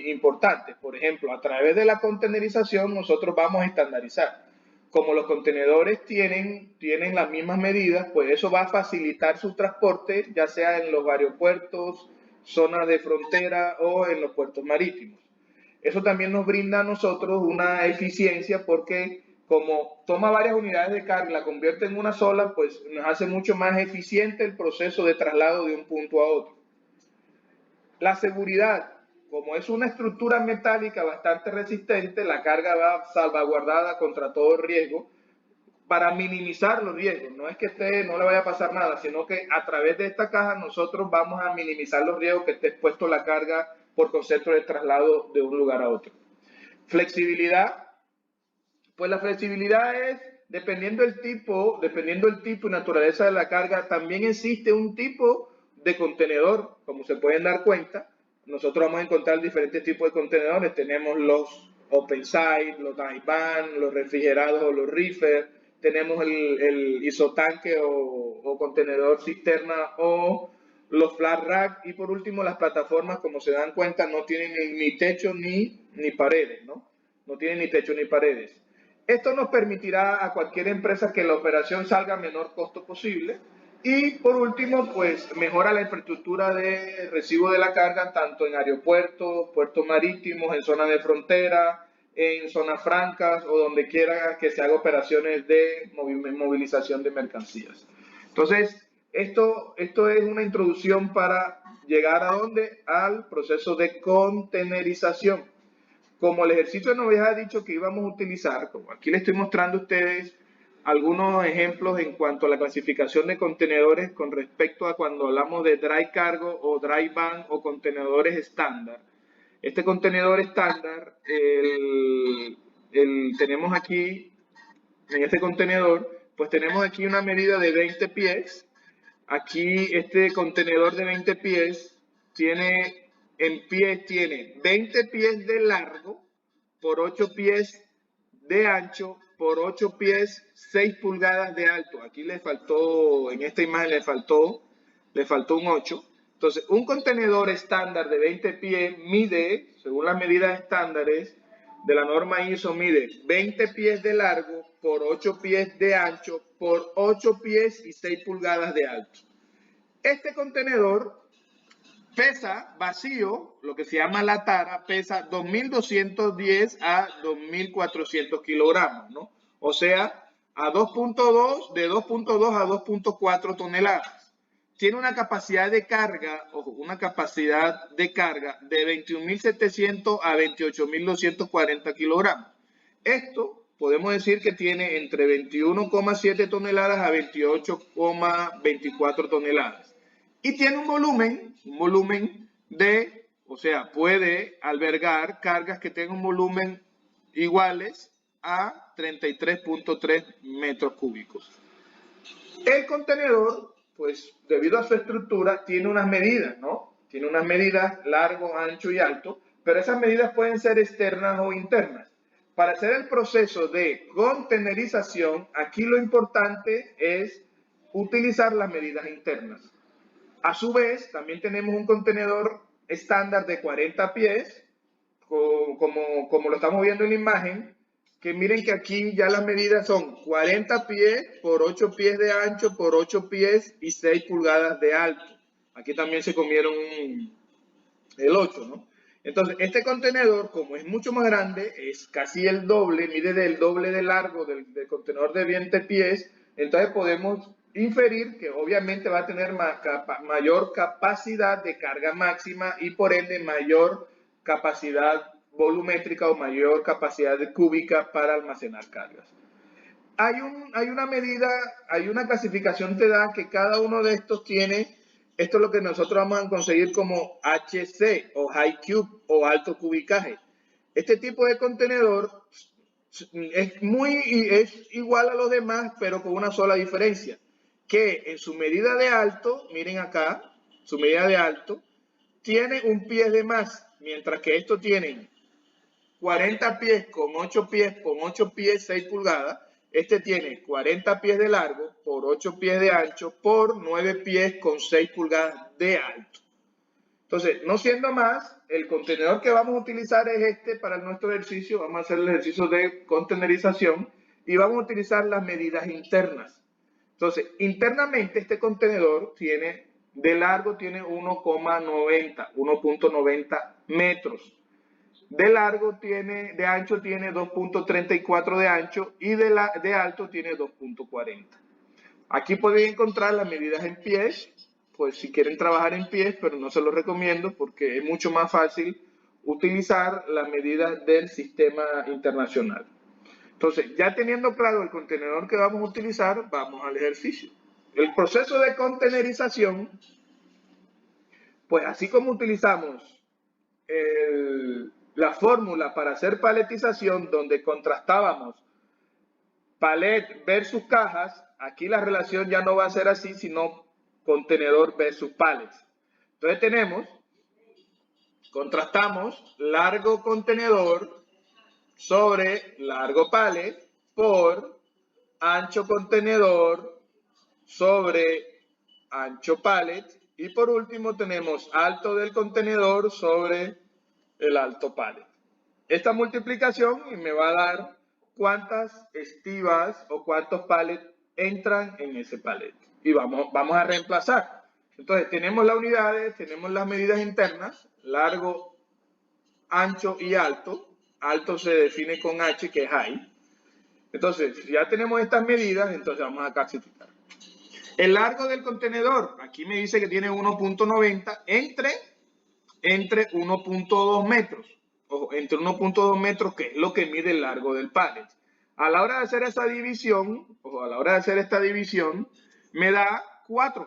importantes. Por ejemplo, a través de la contenerización nosotros vamos a estandarizar. Como los contenedores tienen las mismas medidas, pues eso va a facilitar su transporte, ya sea en los aeropuertos, zonas de frontera o en los puertos marítimos. Eso también nos brinda a nosotros una eficiencia porque como toma varias unidades de carga y la convierte en una sola, pues nos hace mucho más eficiente el proceso de traslado de un punto a otro. La seguridad, como es una estructura metálica bastante resistente, la carga va salvaguardada contra todo riesgo para minimizar los riesgos. No es que no le vaya a pasar nada, sino que a través de esta caja nosotros vamos a minimizar los riesgos que esté expuesto la carga por concepto de traslado de un lugar a otro. Flexibilidad, pues la flexibilidad es, dependiendo del tipo y naturaleza de la carga, también existe un tipo de contenedor, como se pueden dar cuenta. Nosotros vamos a encontrar diferentes tipos de contenedores. Tenemos los open side, los dry van, los refrigerados o los reefer. Tenemos el isotanque o contenedor cisterna o los flat rack, y por último las plataformas, como se dan cuenta, no tienen ni techo ni paredes, ¿no? no tiene ni techo ni paredes. Esto nos permitirá a cualquier empresa que la operación salga a menor costo posible. Y por último, pues mejora la infraestructura de recibo de la carga, tanto en aeropuertos, puertos marítimos, en zonas de frontera, en zonas francas o donde quiera que se haga operaciones de movilización de mercancías. Entonces, esto es una introducción para llegar a dónde? Al proceso de contenerización. Como el ejercicio nos había dicho que íbamos a utilizar, como aquí les estoy mostrando a ustedes algunos ejemplos en cuanto a la clasificación de contenedores con respecto a cuando hablamos de dry cargo o dry van o contenedores estándar. Este contenedor estándar, tenemos aquí, en este contenedor, pues tenemos aquí una medida de 20 pies. Aquí este contenedor de 20 pies tiene, en pies, tiene 20 pies de largo por 8 pies de ancho por 8 pies, 6 pulgadas de alto. Aquí le faltó, en esta imagen le faltó un 8. Entonces, un contenedor estándar de 20 pies mide, según las medidas estándares de la norma ISO, mide 20 pies de largo por 8 pies de ancho por 8 pies y 6 pulgadas de alto. Este contenedor pesa vacío, lo que se llama la tara, pesa 2.210 a 2.400 kilogramos, ¿no? O sea, a 2.2, de 2.2 a 2.4 toneladas. Tiene una capacidad de carga, ojo, una capacidad de carga de 21.700 a 28.240 kilogramos. Esto podemos decir que tiene entre 21,7 toneladas a 28,24 toneladas. Y tiene un volumen de, o sea, puede albergar cargas que tengan un volumen iguales a 33.3 metros cúbicos. El contenedor, pues debido a su estructura, tiene unas medidas, ¿no? Tiene unas medidas largo, ancho y alto, pero esas medidas pueden ser externas o internas. Para hacer el proceso de contenerización, aquí lo importante es utilizar las medidas internas. A su vez, también tenemos un contenedor estándar de 40 pies, como lo estamos viendo en la imagen, que miren que aquí ya las medidas son 40 pies por 8 pies de ancho por 8 pies y 6 pulgadas de alto. Aquí también se comieron el 8, ¿no? Entonces, este contenedor, como es mucho más grande, es casi el doble, mide del doble de largo del contenedor de 20 pies, entonces podemos inferir que obviamente va a tener mayor capacidad de carga máxima y por ende mayor capacidad volumétrica o mayor capacidad cúbica para almacenar cargas. Hay una medida, hay una clasificación que da que cada uno de estos tiene, esto es lo que nosotros vamos a conseguir como HC o High Cube o alto cubicaje. Este tipo de contenedor es igual a los demás, pero con una sola diferencia, que en su medida de alto, miren acá, su medida de alto, tiene un pie de más, mientras que estos tienen 40 pies con 8 pies, 6 pulgadas. Este tiene 40 pies de largo por 8 pies de ancho por 9 pies con 6 pulgadas de alto. Entonces, no siendo más, el contenedor que vamos a utilizar es este para nuestro ejercicio. Vamos a hacer el ejercicio de contenerización y vamos a utilizar las medidas internas. Entonces, internamente este contenedor tiene, de largo tiene 1,90 metros. De largo tiene, de ancho tiene 2.34 de ancho y de alto tiene 2.40. Aquí pueden encontrar las medidas en pies, pues si quieren trabajar en pies, pero no se los recomiendo porque es mucho más fácil utilizar las medidas del sistema internacional. Entonces, ya teniendo claro el contenedor que vamos a utilizar, vamos al ejercicio. El proceso de contenerización, pues así como utilizamos la fórmula para hacer paletización, donde contrastábamos palet versus cajas, aquí la relación ya no va a ser así, sino contenedor versus pallets. Entonces contrastamos largo contenedor sobre largo pallet por ancho contenedor sobre ancho pallet y por último tenemos alto del contenedor sobre el alto pallet. esta multiplicación y me va a dar cuántas estivas o cuántos palets entran en ese palet. Y vamos a reemplazar. Entonces tenemos las unidades, tenemos las medidas internas, largo, ancho y alto. Alto se define con H, que es height. Entonces, si ya tenemos estas medidas, entonces vamos a clasificar. El largo del contenedor, aquí me dice que tiene 1.90 entre 1.2 metros. Ojo, entre 1.2 metros, que es lo que mide el largo del pallet. A la hora de hacer esa división, ojo, a la hora de hacer esta división, me da 4.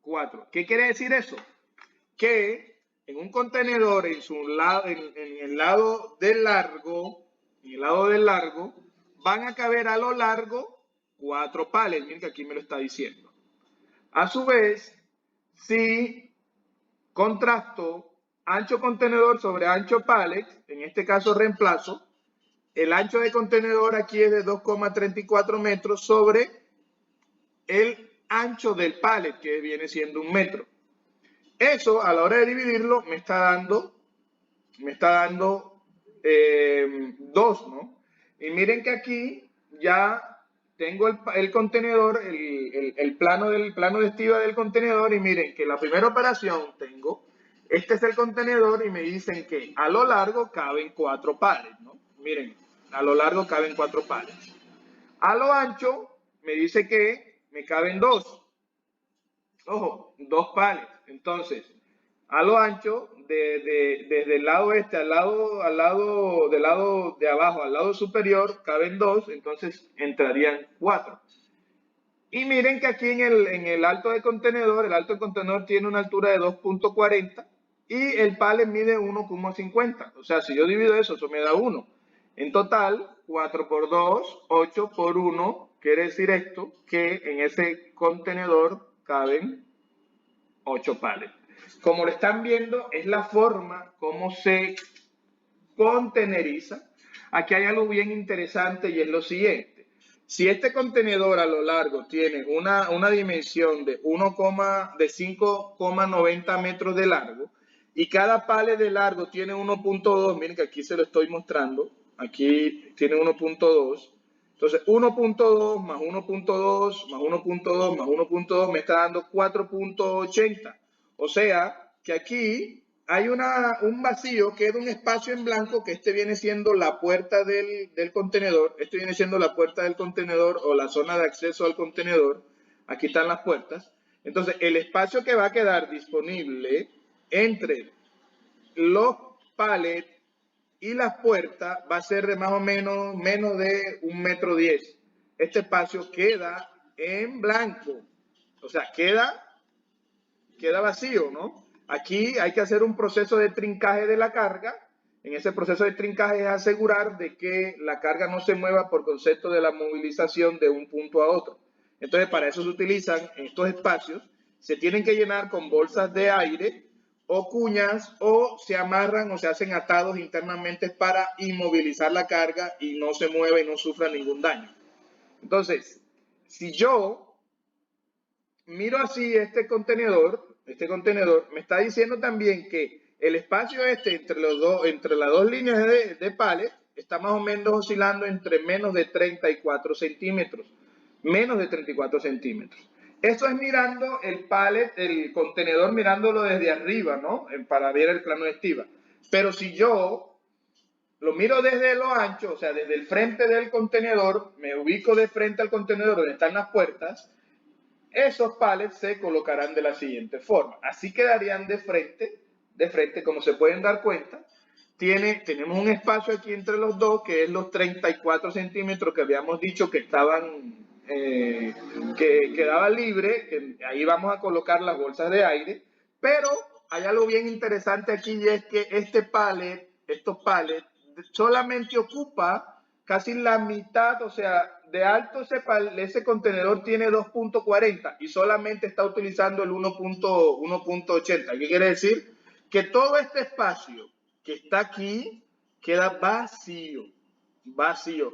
4. ¿Qué quiere decir eso? Que en un contenedor, en el lado del largo, van a caber a lo largo 4 pallets. Miren que aquí me lo está diciendo. A su vez, si contrasto ancho contenedor sobre ancho pallet, en este caso reemplazo, el ancho de contenedor aquí es de 2,34 metros sobre el ancho del pallet, que viene siendo 1 metro. Eso, a la hora de dividirlo, me está dando 2, ¿no? Y miren que aquí ya tengo el contenedor, el plano de estiva del contenedor, y miren que la primera operación tengo, este es el contenedor y me dicen que a lo largo caben 4 pallets, ¿no? Miren, a lo largo caben 4 pallets. A lo ancho me dice que me caben 2. Ojo, 2 pallets. Entonces, a lo ancho, desde el lado este del lado de abajo al lado superior, caben 2, entonces entrarían 4. Y miren que aquí en el alto de contenedor, el alto de contenedor tiene una altura de 2.40 y el pallet mide 1,50. O sea, si yo divido eso me da 1. En total, 4 por 2, 8 por 1, quiere decir esto, que en ese contenedor caben 8 pallets. Como lo están viendo, es la forma como se conteneriza. Aquí hay algo bien interesante y es lo siguiente. Si este contenedor a lo largo tiene una dimensión de 5,90 metros de largo y cada pallet de largo tiene 1.2, miren que aquí se lo estoy mostrando, aquí tiene 1.2, entonces 1.2 más 1.2 más 1.2 más 1.2 me está dando 4.80. O sea que aquí hay un vacío que es un espacio en blanco, que este viene siendo la puerta del contenedor. Este viene siendo la puerta del contenedor o la zona de acceso al contenedor. Aquí están las puertas. Entonces, el espacio que va a quedar disponible entre los palets y las puertas va a ser de más o menos de 1,10 m. Este espacio queda en blanco. O sea, queda vacío, ¿no? Aquí hay que hacer un proceso de trincaje de la carga. En ese proceso de trincaje es asegurar de que la carga no se mueva por concepto de la movilización de un punto a otro. Entonces, para eso se utilizan estos espacios. Se tienen que llenar con bolsas de aire o cuñas, o se amarran o se hacen atados internamente para inmovilizar la carga y no se mueva y no sufra ningún daño. Entonces, si yo miro así este contenedor me está diciendo también que el espacio entre las dos líneas de pallet está más o menos oscilando entre menos de 34 centímetros. Menos de 34 centímetros. Esto es mirando el pallet, el contenedor mirándolo desde arriba, ¿no? Para ver el plano de estiva. Pero si yo lo miro desde lo ancho, o sea, desde el frente del contenedor, me ubico de frente al contenedor donde están las puertas, esos pallets se colocarán de la siguiente forma. Así quedarían de frente, como se pueden dar cuenta. Tenemos un espacio aquí entre los dos, que es los 34 centímetros que habíamos dicho que que quedaba libre, que ahí vamos a colocar las bolsas de aire, pero hay algo bien interesante aquí, y es que estos pallets solamente ocupa casi la mitad, o sea, de alto ese contenedor tiene 2.40 y solamente está utilizando el 1.80. ¿Qué quiere decir? Que todo este espacio que está aquí queda vacío.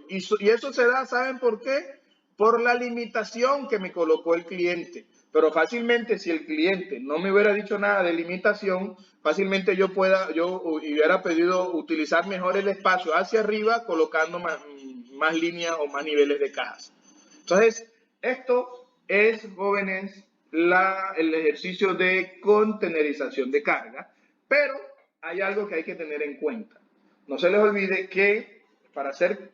Y eso se da, ¿saben por qué? Por la limitación que me colocó el cliente. Pero fácilmente, si el cliente no me hubiera dicho nada de limitación, fácilmente yo hubiera pedido utilizar mejor el espacio hacia arriba, colocando más líneas o más niveles de cajas. Entonces, esto es, jóvenes, el ejercicio de contenerización de carga, pero hay algo que hay que tener en cuenta. No se les olvide que para hacer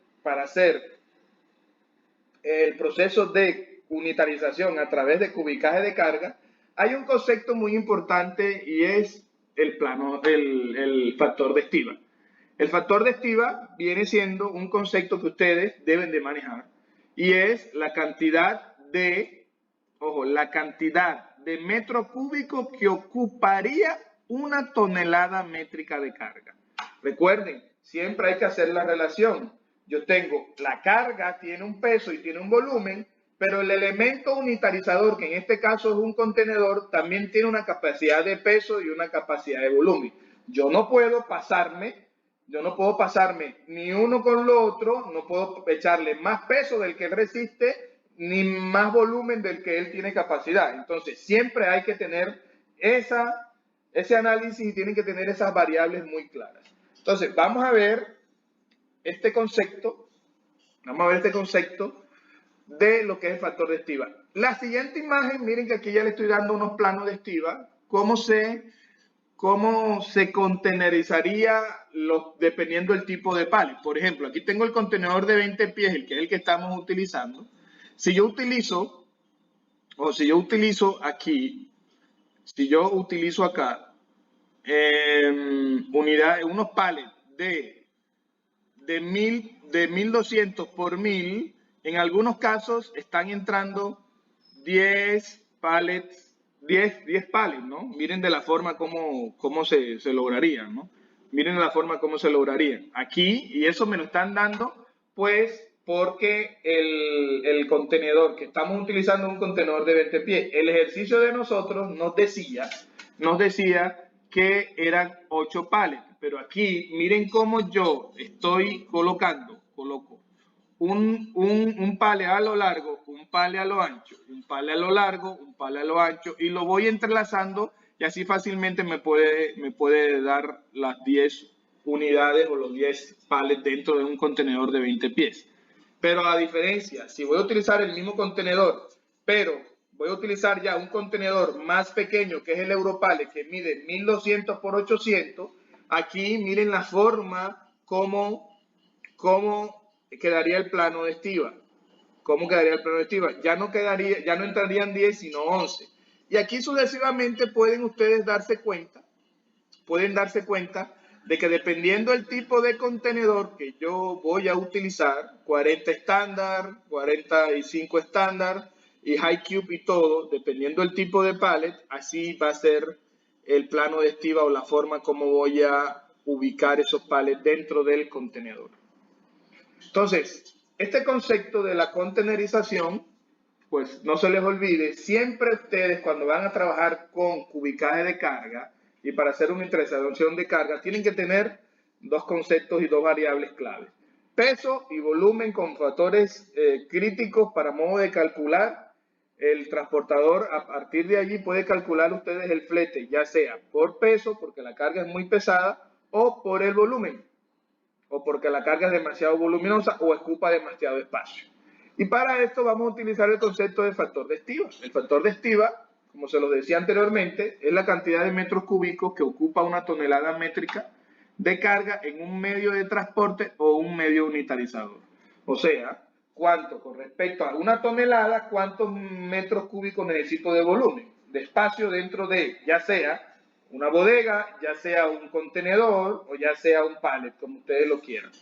el proceso de unitarización a través de cubicaje de carga, hay un concepto muy importante y es el factor de estiva. El factor de estiva viene siendo un concepto que ustedes deben de manejar y es la cantidad de metro cúbico que ocuparía una tonelada métrica de carga. Recuerden, siempre hay que hacer la relación. Yo tengo la carga, tiene un peso y tiene un volumen, pero el elemento unitarizador, que en este caso es un contenedor, también tiene una capacidad de peso y una capacidad de volumen. Yo no puedo pasarme ni uno con lo otro, no puedo echarle más peso del que él resiste, ni más volumen del que él tiene capacidad. Entonces, siempre hay que tener ese análisis y tienen que tener esas variables muy claras. Entonces, vamos a ver este concepto de lo que es el factor de estiva. La siguiente imagen, miren que aquí ya le estoy dando unos planos de estiva, cómo se contenerizaría dependiendo del tipo de pallet. Por ejemplo, aquí tengo el contenedor de 20 pies, el que es el que estamos utilizando. Si yo utilizo acá unos pallets de 1200 por 1000, en algunos casos están entrando 10 pallets, ¿no? Miren de la forma cómo se lograrían, ¿no? Miren de la forma cómo se lograrían. Aquí, y eso me lo están dando, pues, porque el contenedor que estamos utilizando es un contenedor de 20 pies. El ejercicio de nosotros nos decía que eran 8 pallets, pero aquí miren cómo yo estoy coloco un pallet a lo largo, un pallet a lo ancho, un pallet a lo largo, un pallet a lo ancho, y lo voy entrelazando y así fácilmente me puede dar las 10 unidades o los 10 pallets dentro de un contenedor de 20 pies. Pero a diferencia, si voy a utilizar el mismo contenedor, pero voy a utilizar ya un contenedor más pequeño, que es el Europallet, que mide 1200 por 800, aquí miren la forma cómo quedaría el plano de estiva. ¿Cómo quedaría el plano de estiva? Ya no entrarían 10, sino 11. Y aquí sucesivamente pueden ustedes darse cuenta de que dependiendo del tipo de contenedor que yo voy a utilizar, 40 estándar, 45 estándar y high cube y todo, dependiendo del tipo de pallet, así va a ser el plano de estiva o la forma como voy a ubicar esos pallets dentro del contenedor. Entonces, este concepto de la contenerización, pues no se les olvide, siempre ustedes cuando van a trabajar con cubicaje de carga y para hacer una integración de carga, tienen que tener dos conceptos y dos variables claves. Peso y volumen con factores críticos para modo de calcular. El transportador, a partir de allí, puede calcular ustedes el flete, ya sea por peso, porque la carga es muy pesada, o por el volumen, o porque la carga es demasiado voluminosa o ocupa demasiado espacio. Y para esto vamos a utilizar el concepto de factor de estiva. El factor de estiva, como se lo decía anteriormente, es la cantidad de metros cúbicos que ocupa una tonelada métrica de carga en un medio de transporte o un medio unitarizador. O sea, cuánto con respecto a una tonelada, cuántos metros cúbicos necesito de volumen, de espacio dentro de, ya sea una bodega, ya sea un contenedor o ya sea un pallet, como ustedes lo quieran.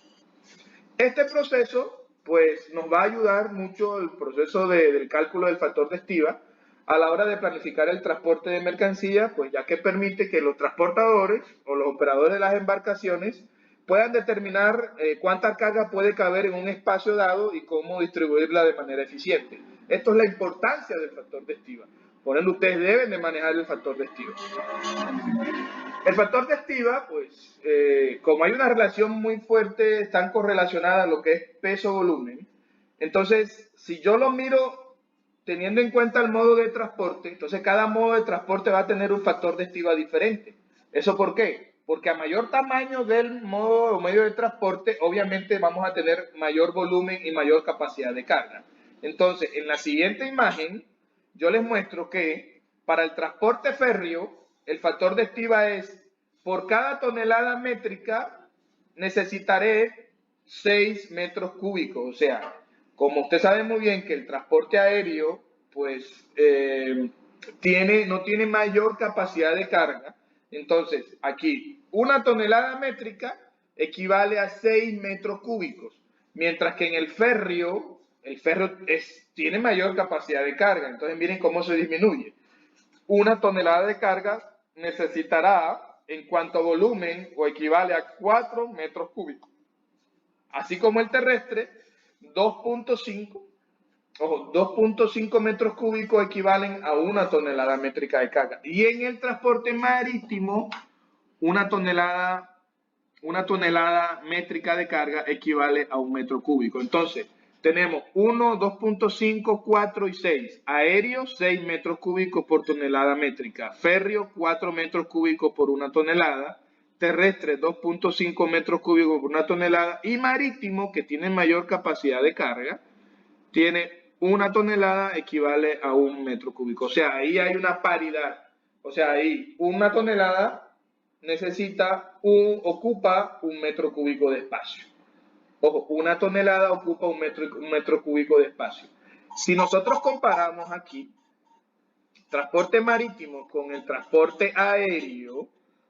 Este proceso, pues, nos va a ayudar mucho el proceso del cálculo del factor de estiva a la hora de planificar el transporte de mercancías, pues ya que permite que los transportadores o los operadores de las embarcaciones puedan determinar cuánta carga puede caber en un espacio dado y cómo distribuirla de manera eficiente. Esto es la importancia del factor de estiva. Por ende, ustedes deben de manejar el factor de estiva. El factor de estiva, pues, como hay una relación muy fuerte, están correlacionadas a lo que es peso-volumen. Entonces, si yo lo miro teniendo en cuenta el modo de transporte, entonces cada modo de transporte va a tener un factor de estiba diferente. ¿Eso por qué? Porque a mayor tamaño del modo o medio de transporte, obviamente vamos a tener mayor volumen y mayor capacidad de carga. Entonces, en la siguiente imagen, yo les muestro que para el transporte férreo, el factor de estiba es, por cada tonelada métrica, necesitaré 6 metros cúbicos. O sea, como usted sabe muy bien que el transporte aéreo, pues, no tiene mayor capacidad de carga, entonces aquí una tonelada métrica equivale a 6 metros cúbicos, mientras que en el férreo tiene mayor capacidad de carga. Entonces miren cómo se disminuye. Una tonelada de carga necesitará, en cuanto a volumen, o equivale a 4 metros cúbicos. Así como el terrestre, 2.5 metros cúbicos equivalen a una tonelada métrica de carga. Y en el transporte marítimo, una tonelada métrica de carga equivale a un metro cúbico. Entonces, tenemos 1, 2.5, 4 y 6. Aéreo, 6 metros cúbicos por tonelada métrica. Férreo, 4 metros cúbicos por una tonelada. Terrestre, 2.5 metros cúbicos por una tonelada. Y marítimo, que tiene mayor capacidad de carga, tiene una tonelada equivale a un metro cúbico. O sea, ahí hay una paridad. O sea, ahí una tonelada ocupa un metro cúbico de espacio. Ojo, una tonelada ocupa un metro cúbico de espacio. Si nosotros comparamos aquí transporte marítimo con el transporte aéreo,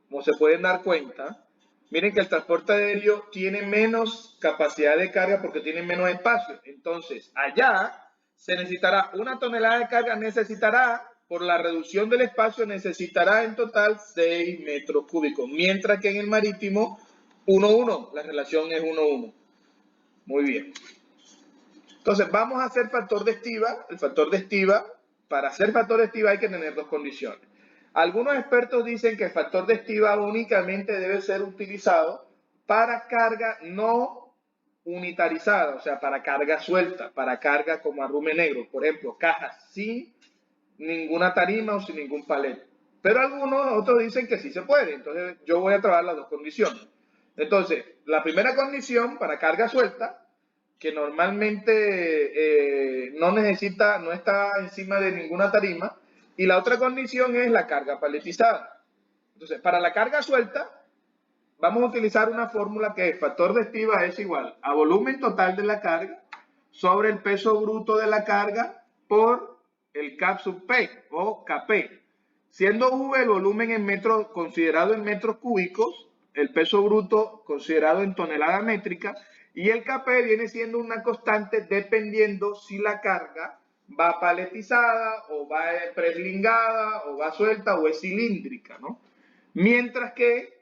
como se pueden dar cuenta, miren que el transporte aéreo tiene menos capacidad de carga porque tiene menos espacio. Entonces, allá se necesitará una tonelada de carga, por la reducción del espacio, necesitará en total 6 metros cúbicos, mientras que en el marítimo 1:1, la relación es 1:1. Muy bien. Entonces, vamos a hacer factor de estiba. El factor de estiba, para hacer factor de estiba hay que tener dos condiciones. Algunos expertos dicen que el factor de estiba únicamente debe ser utilizado para carga no unitarizada, o sea, para carga suelta, para carga como arrume negro, por ejemplo, cajas sin ninguna tarima o sin ningún palet. Pero otros dicen que sí se puede, entonces yo voy a trabajar las dos condiciones. Entonces, la primera condición para carga suelta, que normalmente no está encima de ninguna tarima, y la otra condición es la carga paletizada. Entonces, para la carga suelta, vamos a utilizar una fórmula que el factor de estiba es igual a volumen total de la carga sobre el peso bruto de la carga por el Cap sub P o Kp, siendo V el volumen en metros considerado en metros cúbicos, el peso bruto considerado en tonelada métrica, y el Kp viene siendo una constante dependiendo si la carga va paletizada o va preslingada o va suelta o es cilíndrica, ¿no? Mientras que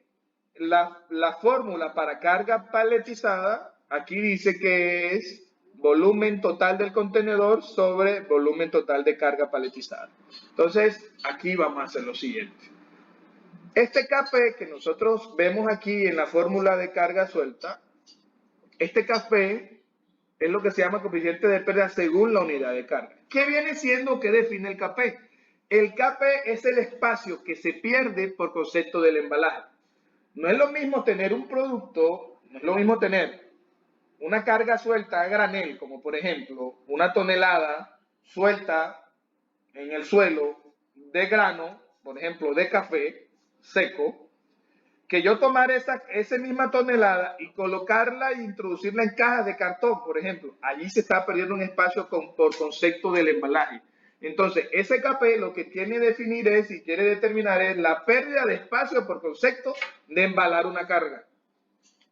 la fórmula para carga paletizada aquí dice que es volumen total del contenedor sobre volumen total de carga paletizada. Entonces, aquí vamos a hacer lo siguiente. Este Kp que nosotros vemos aquí en la fórmula de carga suelta, este Kp es lo que se llama coeficiente de pérdida según la unidad de carga. ¿Qué viene siendo? ¿Qué define el Kp? El Kp es el espacio que se pierde por concepto del embalaje. No es lo mismo tener un producto, no es lo mismo tener una carga suelta a granel, como por ejemplo una tonelada suelta en el suelo de grano, por ejemplo de café seco, que yo tomar esa misma tonelada y colocarla e introducirla en cajas de cartón, por ejemplo. Allí se está perdiendo un espacio por concepto del embalaje. Entonces, ese Kp lo que tiene que definir y quiere determinar es la pérdida de espacio por concepto de embalar una carga.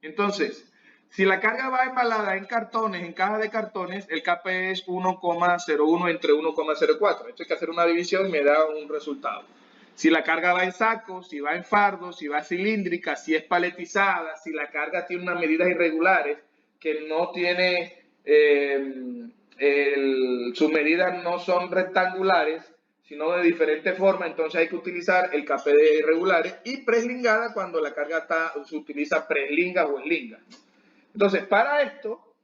Entonces, si la carga va embalada en cartones, en cajas de cartones, el Kp es 1,01 entre 1,04. Esto hay que hacer una división y me da un resultado. Si la carga va en sacos, si va en fardos, si va cilíndrica, si es paletizada, si la carga tiene unas medidas irregulares, que no tiene, sus medidas no son rectangulares, sino de diferente forma, entonces hay que utilizar el Kp de irregulares, y preslingada cuando la carga se utiliza preslingas o eslingas. Entonces, para esto,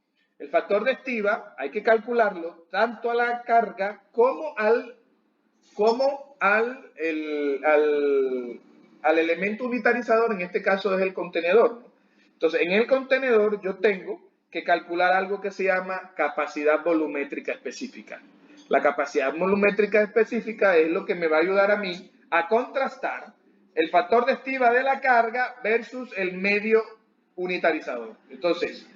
El factor de estiva hay que calcularlo tanto a la carga como al elemento unitarizador, en este caso es el contenedor, ¿no? Entonces, en el contenedor yo tengo que calcular algo que se llama capacidad volumétrica específica. La capacidad volumétrica específica es lo que me va a ayudar a mí a contrastar el factor de estiva de la carga versus el medio unitarizador. Entonces,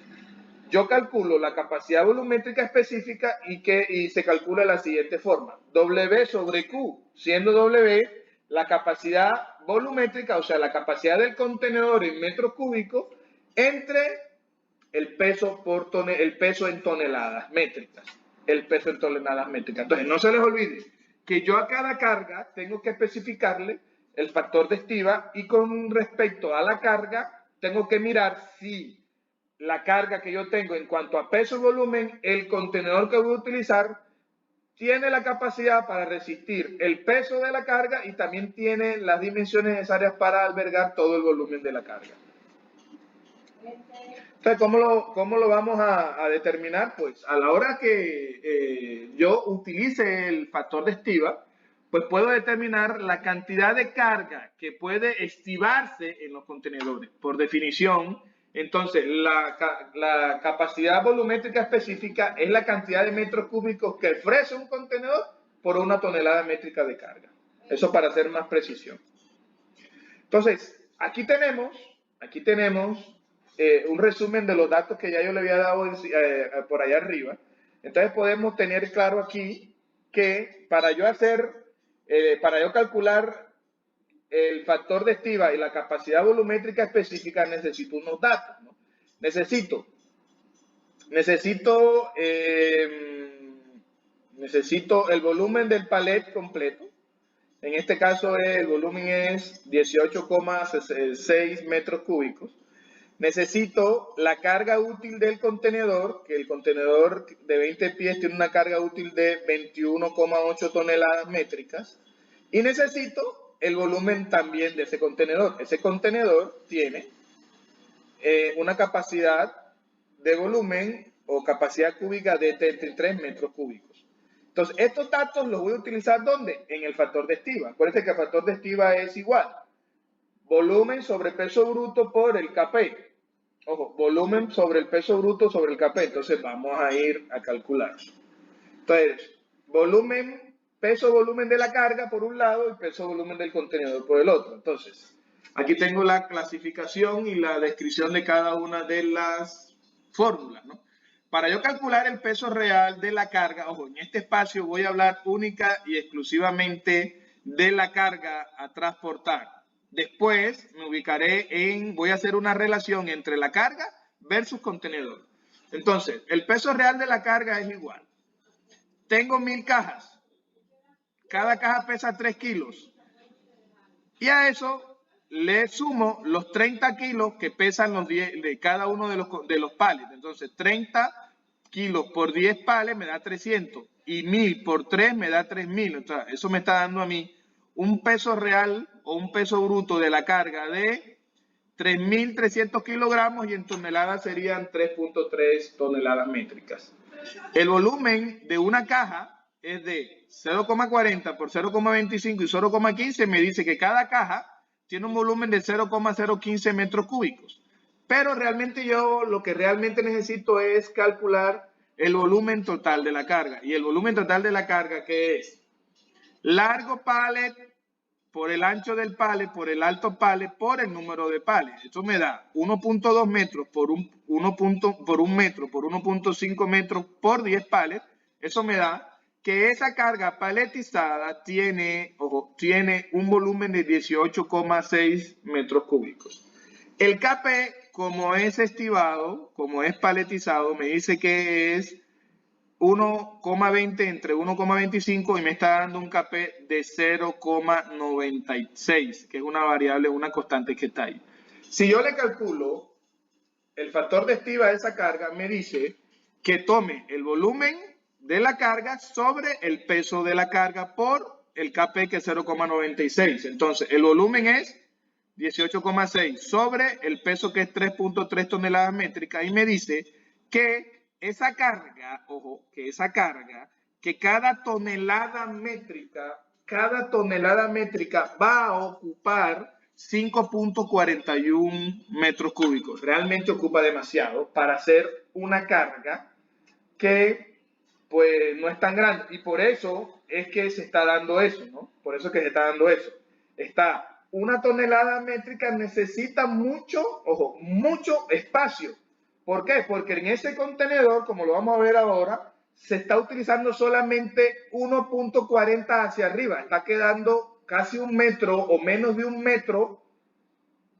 yo calculo la capacidad volumétrica específica y se calcula de la siguiente forma. W sobre Q, siendo W la capacidad volumétrica, o sea, la capacidad del contenedor en metros cúbicos, entre el peso en toneladas métricas. El peso en toneladas métricas. Entonces, no se les olvide que yo a cada carga tengo que especificarle el factor de estiva y con respecto a la carga tengo que mirar si la carga que yo tengo en cuanto a peso y volumen, el contenedor que voy a utilizar tiene la capacidad para resistir el peso de la carga y también tiene las dimensiones necesarias para albergar todo el volumen de la carga. Entonces, ¿cómo lo vamos a determinar? Pues a la hora que yo utilice el factor de estiva, pues puedo determinar la cantidad de carga que puede estivarse en los contenedores. Por definición, entonces la capacidad volumétrica específica es la cantidad de metros cúbicos que ofrece un contenedor por una tonelada métrica de carga. Eso para hacer más precisión. Entonces, aquí tenemos un resumen de los datos que ya yo le había dado por allá arriba. Entonces podemos tener claro aquí que para yo calcular el factor de estiva y la capacidad volumétrica específica necesito unos datos, ¿no? Necesito el volumen del palet completo. En este caso el volumen es 18,6 metros cúbicos. Necesito la carga útil del contenedor, que el contenedor de 20 pies tiene una carga útil de 21,8 toneladas métricas. Y necesito el volumen también de ese contenedor. Ese contenedor tiene una capacidad de volumen o capacidad cúbica de 33 metros cúbicos. Entonces, estos datos los voy a utilizar ¿dónde? En el factor de estiva. Acuérdense que el factor de estiva es igual. Volumen sobre peso bruto por el Kp. Ojo, volumen sobre el peso bruto sobre el Kp. Entonces, vamos a ir a calcular. Entonces, peso-volumen de la carga por un lado y peso-volumen del contenedor por el otro. Entonces, aquí tengo la clasificación y la descripción de cada una de las fórmulas, ¿no? Para yo calcular el peso real de la carga, ojo, en este espacio voy a hablar única y exclusivamente de la carga a transportar. Después me ubicaré voy a hacer una relación entre la carga versus contenedor. Entonces, el peso real de la carga es igual. Tengo 1000 cajas. Cada caja pesa 3 kilos. Y a eso le sumo los 30 kilos que pesan de cada uno de los palets. Entonces, 30 kilos por 10 palets me da 300. Y 1000 por 3 me da 3000. Entonces, eso me está dando a mí un peso real o un peso bruto de la carga de 3.300 kilogramos y en toneladas serían 3.3 toneladas métricas. El volumen de una caja es de 0,40 por 0,25 y 0,15. Me dice que cada caja tiene un volumen de 0,015 metros cúbicos. Pero realmente yo lo que realmente necesito es calcular el volumen total de la carga. Y el volumen total de la carga, ¿qué es? Largo pallet por el ancho del pallet, por el alto pallet, por el número de pallets. Esto me da 1.2 metros por un metro, por 1.5 metros por 10 pallets. Eso me da que esa carga paletizada tiene un volumen de 18,6 metros cúbicos. El Kp, como es estivado, como es paletizado, me dice que es 1,20 entre 1,25 y me está dando un Kp de 0,96, que es una variable, una constante que está ahí. Si yo le calculo el factor de estiva de esa carga, me dice que tome el volumen de la carga sobre el peso de la carga por el Kp, que es 0,96. Entonces, el volumen es 18,6 sobre el peso, que es 3.3 toneladas métricas, y me dice que esa carga, ojo, que esa carga, que cada tonelada métrica va a ocupar 5.41 metros cúbicos. Realmente ocupa demasiado para hacer una carga que pues no es tan grande. Y por eso es que se está dando eso, ¿no? Por eso es que se está dando eso. Una tonelada métrica necesita mucho, ojo, mucho espacio. ¿Por qué? Porque en ese contenedor, como lo vamos a ver ahora, se está utilizando solamente 1.40 hacia arriba. Está quedando casi un metro o menos de un metro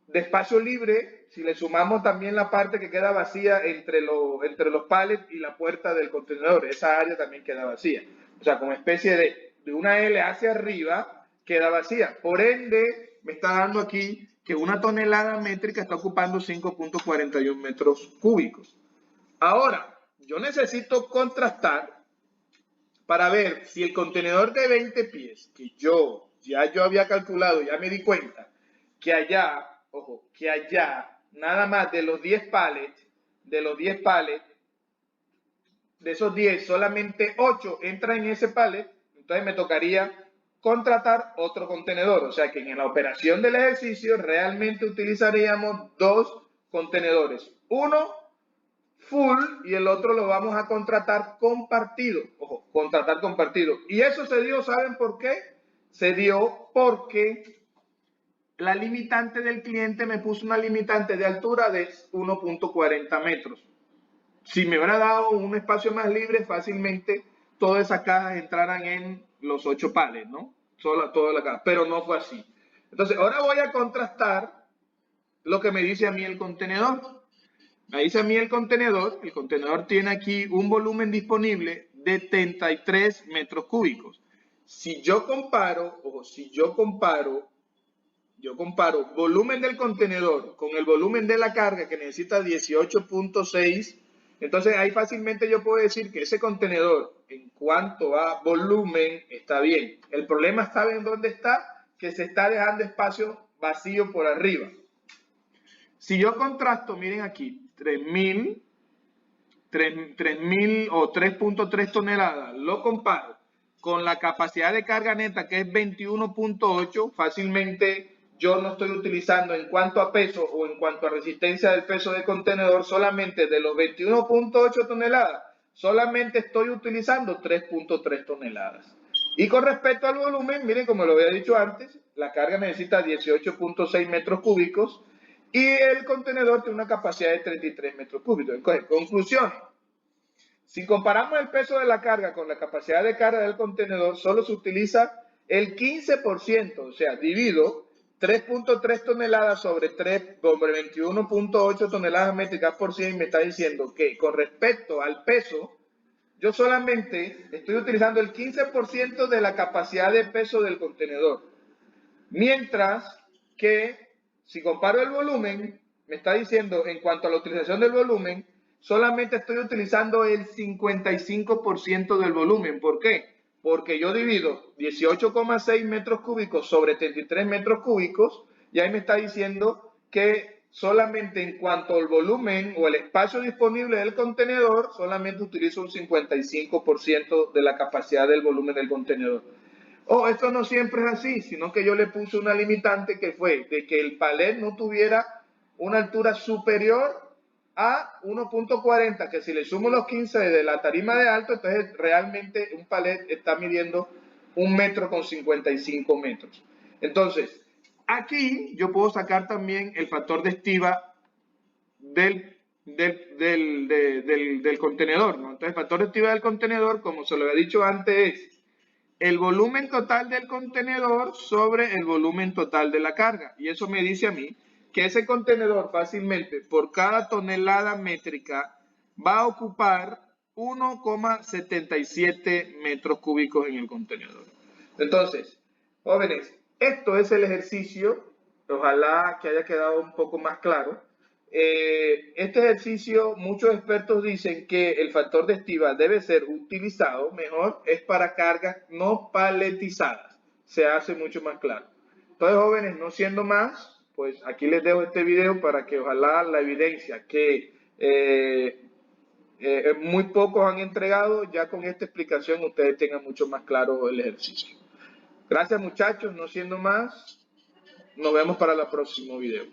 de espacio libre, si le sumamos también la parte que queda vacía entre los pallets y la puerta del contenedor. Esa área también queda vacía. O sea, como especie de una L hacia arriba, queda vacía. Por ende, me está dando aquí que una tonelada métrica está ocupando 5.41 metros cúbicos. Ahora, yo necesito contrastar para ver si el contenedor de 20 pies, que yo había calculado, ya me di cuenta, que allá, ojo, que allá, nada más de los 10 pallets, de esos 10, solamente 8 entran en ese pallet, entonces me tocaría contratar otro contenedor. O sea que en la operación del ejercicio realmente utilizaríamos dos contenedores. Uno full y el otro lo vamos a contratar compartido. Ojo, contratar compartido. Y eso se dio, ¿saben por qué? Se dio porque la limitante del cliente me puso una limitante de altura de 1.40 metros. Si me hubiera dado un espacio más libre, fácilmente todas esas cajas entraran en los 8 pallets, ¿no? Toda la caja, pero no fue así. Entonces, ahora voy a contrastar lo que me dice a mí el contenedor. Me dice a mí el contenedor tiene aquí un volumen disponible de 33 metros cúbicos. Si yo comparo volumen del contenedor con el volumen de la carga que necesita 18.6, entonces ahí fácilmente yo puedo decir que ese contenedor en cuanto a volumen está bien. El problema, ¿saben dónde está? Que se está dejando espacio vacío por arriba. Si yo contrasto, miren aquí, 3.000 o 3.3 toneladas, lo comparo con la capacidad de carga neta que es 21.8, fácilmente yo no estoy utilizando en cuanto a peso o en cuanto a resistencia del peso del contenedor solamente de los 21.8 toneladas, solamente estoy utilizando 3.3 toneladas. Y con respecto al volumen, miren, como lo había dicho antes, la carga necesita 18.6 metros cúbicos y el contenedor tiene una capacidad de 33 metros cúbicos. Entonces, conclusión. Si comparamos el peso de la carga con la capacidad de carga del contenedor, solo se utiliza el 15%, o sea, divido 3.3 toneladas sobre 21.8 toneladas métricas por 100 y me está diciendo que con respecto al peso, yo solamente estoy utilizando el 15% de la capacidad de peso del contenedor. Mientras que si comparo el volumen, me está diciendo en cuanto a la utilización del volumen, solamente estoy utilizando el 55% del volumen. ¿Por qué? Porque yo divido 18,6 metros cúbicos sobre 33 metros cúbicos y ahí me está diciendo que solamente en cuanto al volumen o el espacio disponible del contenedor, solamente utilizo un 55% de la capacidad del volumen del contenedor. Esto no siempre es así, sino que yo le puse una limitante que fue de que el palet no tuviera una altura superior a 1.40, que si le sumo los 15 de la tarima de alto, entonces realmente un palet está midiendo 1,55 metros. Entonces, aquí yo puedo sacar también el factor de estiva del contenedor, ¿no? Entonces, el factor de estiva del contenedor, como se lo había dicho antes, es el volumen total del contenedor sobre el volumen total de la carga. Y eso me dice a mí que ese contenedor fácilmente por cada tonelada métrica va a ocupar 1,77 metros cúbicos en el contenedor. Entonces, jóvenes, esto es el ejercicio. Ojalá que haya quedado un poco más claro. Este ejercicio, muchos expertos dicen que el factor de estiva debe ser utilizado mejor, es para cargas no paletizadas, se hace mucho más claro. Entonces, jóvenes, no siendo más, pues aquí les dejo este video para que ojalá la evidencia que muy pocos han entregado. Ya con esta explicación ustedes tengan mucho más claro el ejercicio. Gracias muchachos, no siendo más, nos vemos para el próximo video.